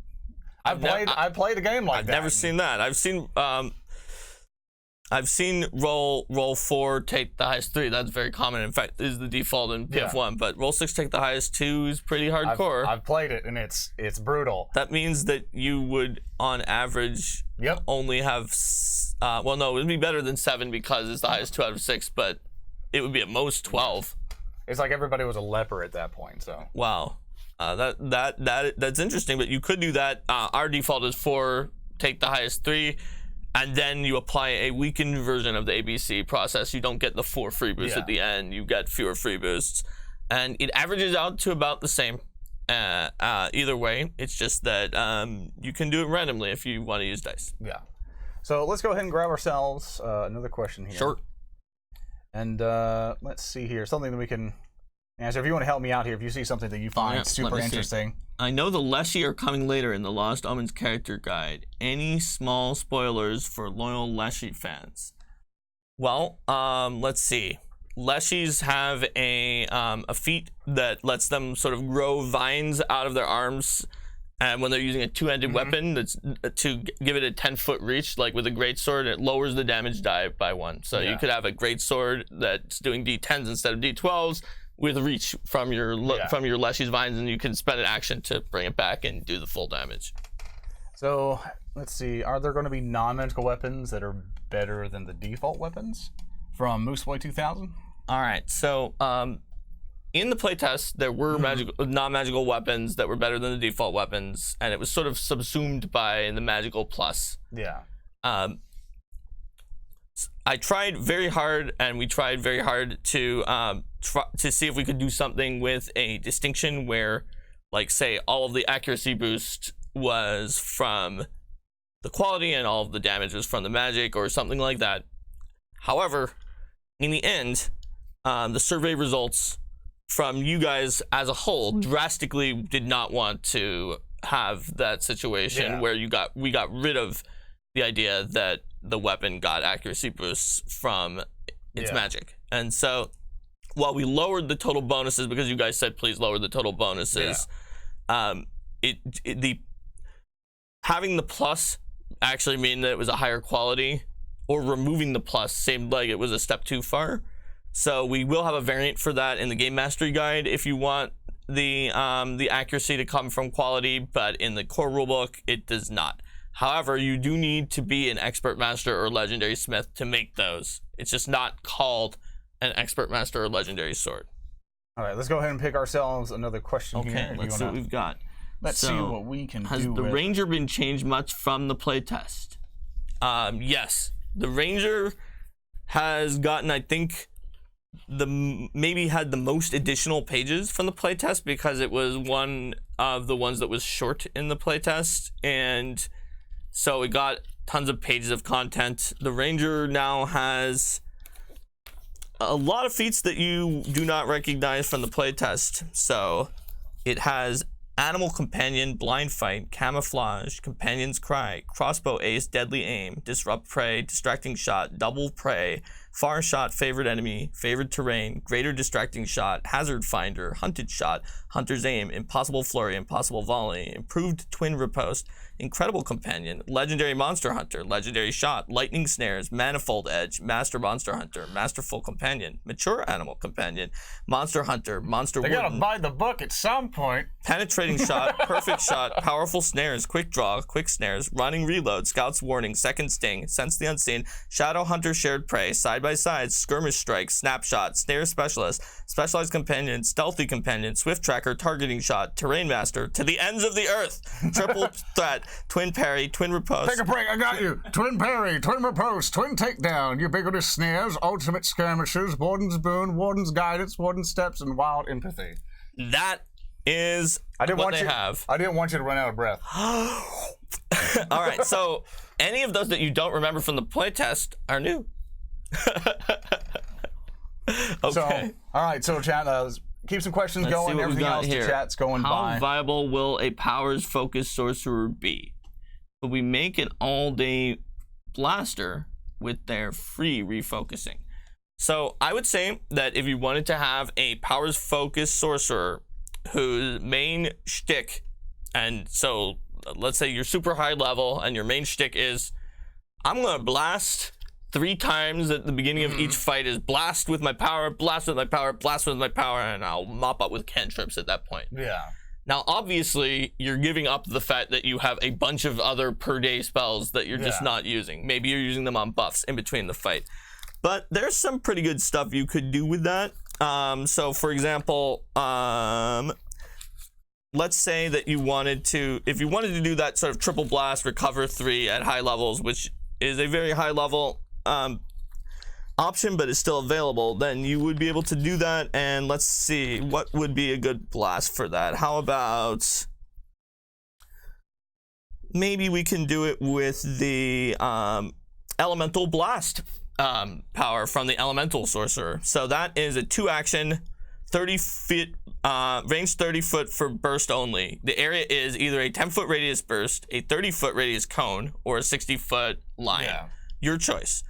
I've played a game like that. I've never seen that. I've seen roll 4, take the highest 3. That's very common. In fact, is the default in PF1. But roll 6, take the highest 2 is pretty hardcore. I've played it, and it's brutal. That means that you would, on average, only have. Well, no, it would be better than 7 because it's the highest 2 out of 6. But it would be at most 12. It's like everybody was a leper at that point. So wow, that's interesting. But you could do that. Our default is 4, take the highest 3. And then you apply a weakened version of the ABC process. You don't get the 4 free boosts at the end. You get fewer free boosts. And it averages out to about the same either way. It's just that you can do it randomly if you want to use dice. Yeah. So let's go ahead and grab ourselves another question here. Sure. And let's see here. Something that we can answer. If you want to help me out here, if you see something that you find super interesting. I know the Leshy are coming later in the Lost Omens character guide. Any small spoilers for loyal Leshy fans? Well, let's see. Leshies have a feat that lets them sort of grow vines out of their arms, and when they're using a 2-handed weapon, that's to give it a 10-foot reach, like with a greatsword, it lowers the damage die by 1. So you could have a greatsword that's doing D10s instead of D12s. With reach from your Leshy's vines, and you can spend an action to bring it back and do the full damage. So let's see. Are there going to be non-magical weapons that are better than the default weapons from Mooseboy 2000? All right. So in the playtest, there were non-magical weapons that were better than the default weapons, and it was sort of subsumed by the magical plus. Yeah. I tried very hard, and we tried very hard to see if we could do something with a distinction where, like, say, all of the accuracy boost was from the quality and all of the damage was from the magic or something like that. However, in the end, the survey results from you guys as a whole drastically did not want to have that situation where we got rid of the idea that the weapon got accuracy boosts from its magic. And so while we lowered the total bonuses because you guys said please lower the total bonuses, the having the plus actually mean that it was a higher quality, or removing the plus seemed like it was a step too far. So we will have a variant for that in the game mastery guide if you want the accuracy to come from quality, but in the core rulebook it does not. However, you do need to be an expert master or legendary smith to make those. It's just not called an expert master or legendary sword. All right, let's go ahead and pick ourselves another question here. Okay, let's see what we've got. Let's see what we can do. Has the Ranger been changed much from the playtest? Yes, the Ranger has gotten, I think, maybe had the most additional pages from the playtest because it was one of the ones that was short in the playtest, and so it got tons of pages of content. The Ranger now has a lot of feats that you do not recognize from the playtest. So it has Animal Companion, Blind Fight, Camouflage, Companion's Cry, Crossbow Ace, Deadly Aim, Disrupt Prey, Distracting Shot, Double Prey, Far Shot, Favorite Enemy, Favored Terrain, Greater Distracting Shot, Hazard Finder, Hunted Shot, Hunter's Aim, Impossible Flurry, Impossible Volley, Improved Twin Riposte, Incredible Companion, Legendary Monster Hunter, Legendary Shot, Lightning Snares, Manifold Edge, Master Monster Hunter, Masterful Companion, Mature Animal Companion, Monster Hunter, Monster They Warden. gotta buy the book at some point. Penetrating Shot, Perfect Shot, Powerful Snares, Quick Draw, Quick Snares, Running Reload, Scout's Warning, Second Sting, Sense the Unseen, Shadow Hunter, Shared Prey, Side by side-by-side, skirmish strike, snapshot, snare specialist, specialized companion, stealthy companion, swift tracker, targeting shot, terrain master, to the ends of the earth, triple threat, twin parry, twin riposte. Take a break, I got you. Twin parry, twin riposte, twin takedown, ubiquitous snares, ultimate skirmishes, warden's boon, warden's guidance, warden's steps, and wild empathy. That is what they have. I didn't want you to run out of breath. All right, so any of those that you don't remember from the playtest are new. Okay. So, all right, so chat, keep some questions going. Everything else the chat's going by. How viable will a powers focused sorcerer be? Could we make an all-day blaster with their free refocusing? So I would say that if you wanted to have a powers focused sorcerer whose main shtick, and so let's say you're super high level and your main shtick is, I'm gonna blast 3 times at the beginning of each fight, is blast with my power, blast with my power, blast with my power, and I'll mop up with cantrips at that point. Yeah. Now, obviously, you're giving up the fact that you have a bunch of other per day spells that you're just not using. Maybe you're using them on buffs in between the fight. But there's some pretty good stuff you could do with that. So, for example, let's say that you wanted to, if you wanted to do that sort of triple blast, recover 3 at high levels, which is a very high level option, but is still available, then you would be able to do that. And let's see, what would be a good blast for that? How about maybe we can do it with the elemental blast power from the elemental sorcerer. So that is a 2-action, 30 feet, range 30 foot for burst only. The area is either a 10-foot radius burst, a 30-foot radius cone, or a 60-foot line. Yeah. Your choice.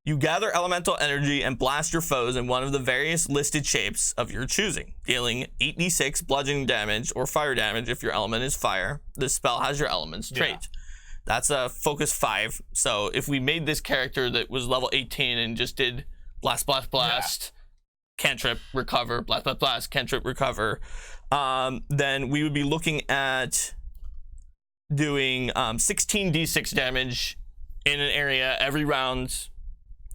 You gather elemental energy and blast your foes in one of the various listed shapes of your choosing, dealing 8d6 bludgeoning damage or fire damage if your element is fire. This spell has your element's trait. That's a focus 5. So if we made this character that was level 18 and just did blast, blast, blast, cantrip, recover, blast, blast, blast, cantrip, recover, then we would be looking at doing 16d6 damage in an area every round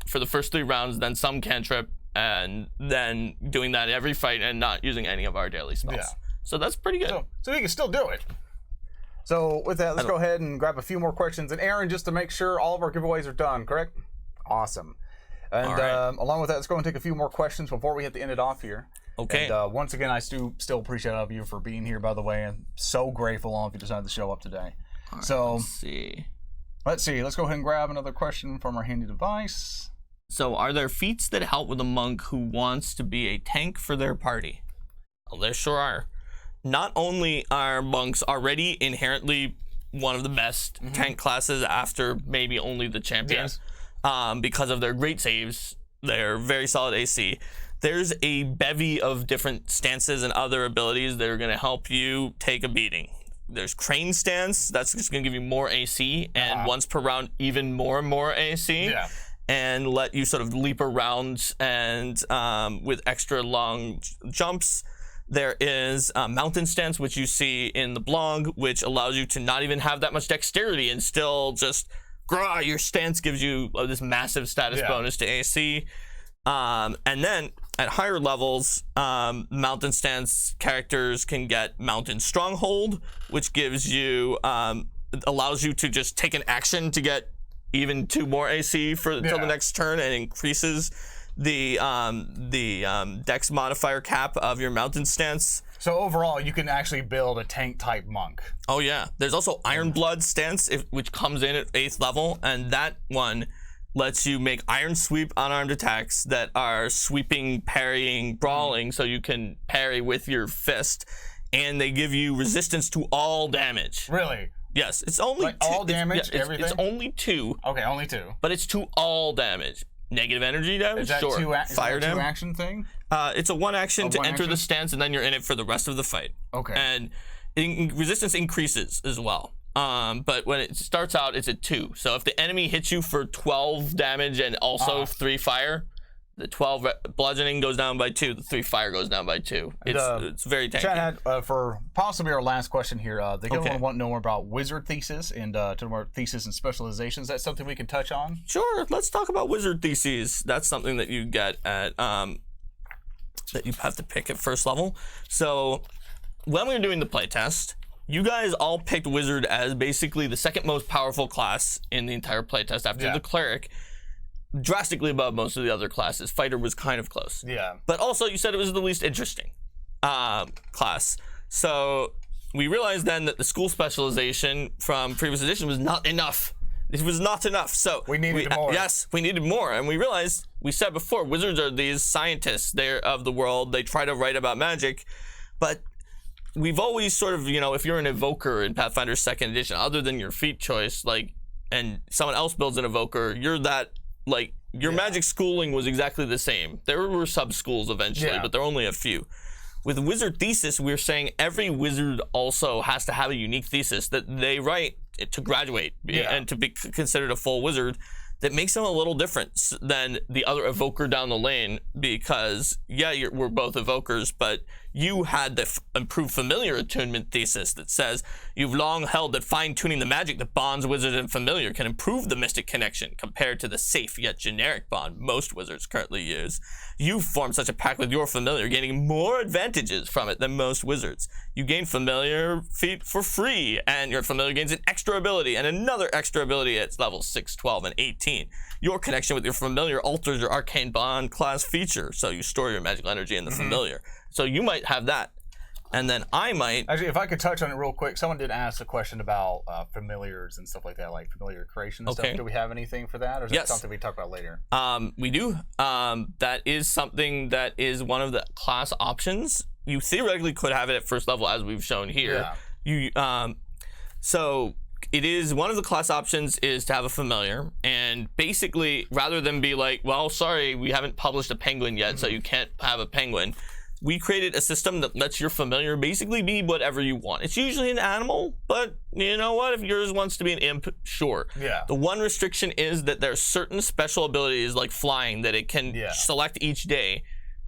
for the first 3 rounds, then some cantrip, and then doing that every fight and not using any of our daily spells. Yeah. So that's pretty good. So we can still do it. So with that, let's go ahead and grab a few more questions. And Aaron, just to make sure all of our giveaways are done, correct? Awesome. And along with that, let's go and take a few more questions before we hit the end it off here. Okay. And once again, I still appreciate all of you for being here, by the way, and so grateful all of you decided to show up today. All right, so let's see. Let's go ahead and grab another question from our handy device. So are there feats that help with a monk who wants to be a tank for their party? Well, there sure are. Not only are monks already inherently one of the best tank classes after maybe only the champion, because of their great saves, they're very solid AC. There's a bevy of different stances and other abilities that are going to help you take a beating. There's crane stance, that's just going to give you more AC, and once per round, even more and more AC. Yeah. And let you sort of leap around and with extra long jumps. There is mountain stance, which you see in the blog, which allows you to not even have that much dexterity and still just, your stance gives you this massive status bonus to AC. And then at higher levels, mountain stance characters can get mountain stronghold, which gives you, allows you to just take an action to get even 2 more AC until the next turn, and increases the dex modifier cap of your mountain stance. So overall, you can actually build a tank type monk. Oh yeah. There's also Iron Blood stance, which comes in at 8th level, and that one lets you make iron sweep unarmed attacks that are sweeping, parrying, brawling, so you can parry with your fist, and they give you resistance to all damage. Really? Yes, it's only like all damage, everything? It's only 2. Okay, only 2. But it's to all damage. Negative energy damage? Is that sure. Fire damage? 2-action thing? It's a 1 action to enter action? the stance, and then you're in it for the rest of the fight. Okay. And resistance increases as well. But when it starts out, it's at 2. So if the enemy hits you for 12 damage and also 3 fire, The 12 bludgeoning goes down by 2. The 3 fire goes down by 2. It's very tanky. Chad had, for possibly our last question here, they want to know more about wizard thesis and to more thesis and specializations. Is that something we can touch on? Sure. Let's talk about wizard theses. That's something that you get at that you have to pick at first level. So when we were doing the playtest, you guys all picked wizard as basically the second most powerful class in the entire playtest after the cleric. Drastically above most of the other classes. Fighter was kind of close. Yeah. But also, you said it was the least interesting class. So we realized then that the school specialization from previous edition was not enough. It was not enough. So we needed more. Yes, we needed more. And we realized, we said before, wizards are these scientists. They're of the world. They try to write about magic. But we've always sort of, if you're an evoker in Pathfinder 2nd edition, other than your feat choice, and someone else builds an evoker, you're that. Your magic schooling was exactly the same. There were sub-schools eventually, but there are only a few. With wizard thesis, we're saying every wizard also has to have a unique thesis that they write to graduate and to be considered a full wizard that makes them a little different than the other evoker down the lane because, we're both evokers, but you had the improved familiar attunement thesis that says you've long held that fine-tuning the magic that bonds wizard and familiar can improve the mystic connection compared to the safe yet generic bond most wizards currently use. You've formed such a pact with your familiar, gaining more advantages from it than most wizards. You gain familiar feat for free, and your familiar gains an extra ability and another extra ability at levels 6, 12, and 18. Your connection with your familiar alters your arcane bond class feature, so you store your magical energy in the familiar. So you might have that. And then I might... Actually, if I could touch on it real quick, someone did ask a question about familiars and stuff like that, like familiar creation and stuff. Do we have anything for that, or is that something we talk about later? We do. That is something that is one of the class options. You theoretically could have it at first level, as we've shown here. So it is one of the class options is to have a familiar, and basically, rather than be like, well, sorry, we haven't published a penguin yet, so you can't have a penguin. We created a system that lets your familiar basically be whatever you want. It's usually an animal, but you know what? If yours wants to be an imp, sure. The one restriction is that there's certain special abilities like flying that it can select each day.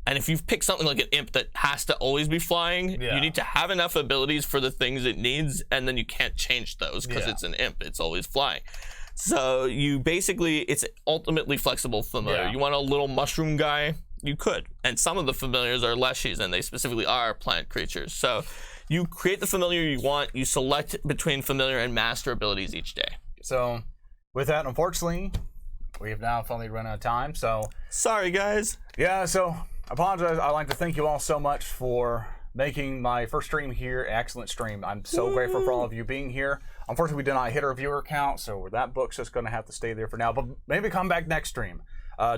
And if you've picked something like an imp that has to always be flying, you need to have enough abilities for the things it needs, and then you can't change those because it's an imp. It's always flying. So you basically, it's ultimately flexible familiar. You want a little mushroom guy? You could. And some of the familiars are leshies, and they specifically are plant creatures. So you create the familiar you want. You select between familiar and master abilities each day. So with that, unfortunately, we have now finally run out of time. So sorry, guys. Yeah, so I apologize. I'd like to thank you all so much for making my first stream here an excellent stream. I'm so grateful for all of you being here. Unfortunately, we did not hit our viewer count, so that book's just going to have to stay there for now. But maybe come back next stream.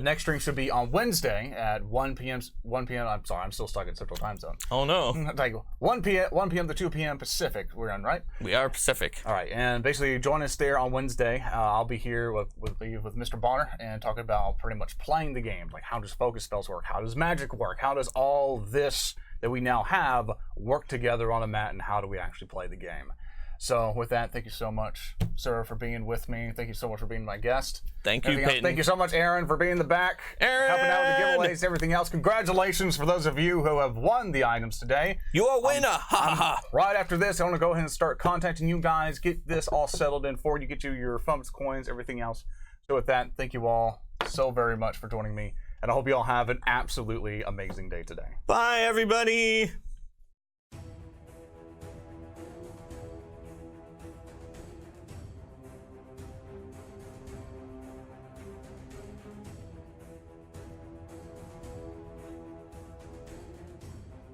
Next stream should be on Wednesday at 1 p.m. I'm sorry, I'm still stuck in Central Time Zone. Oh no. Like 1 p.m. to 2 p.m. Pacific. We're on, right? We are Pacific. All right, and basically join us there on Wednesday. I'll be here with Mr. Bonner and talking about pretty much playing the game. Like, how does focus spells work? How does magic work? How does all this that we now have work together on a mat, and how do we actually play the game? So with that, thank you so much, sir, for being with me. Thank you so much for being my guest. Thank you, Peyton. Thank you so much, Aaron, for being in the back. Aaron! Helping out with the giveaways, everything else. Congratulations for those of you who have won the items today. You're a winner! Ha ha ha! Right after this, I want to go ahead and start contacting you guys, get this all settled in for you, get you your funds, coins, everything else. So with that, thank you all so very much for joining me, and I hope you all have an absolutely amazing day today. Bye, everybody!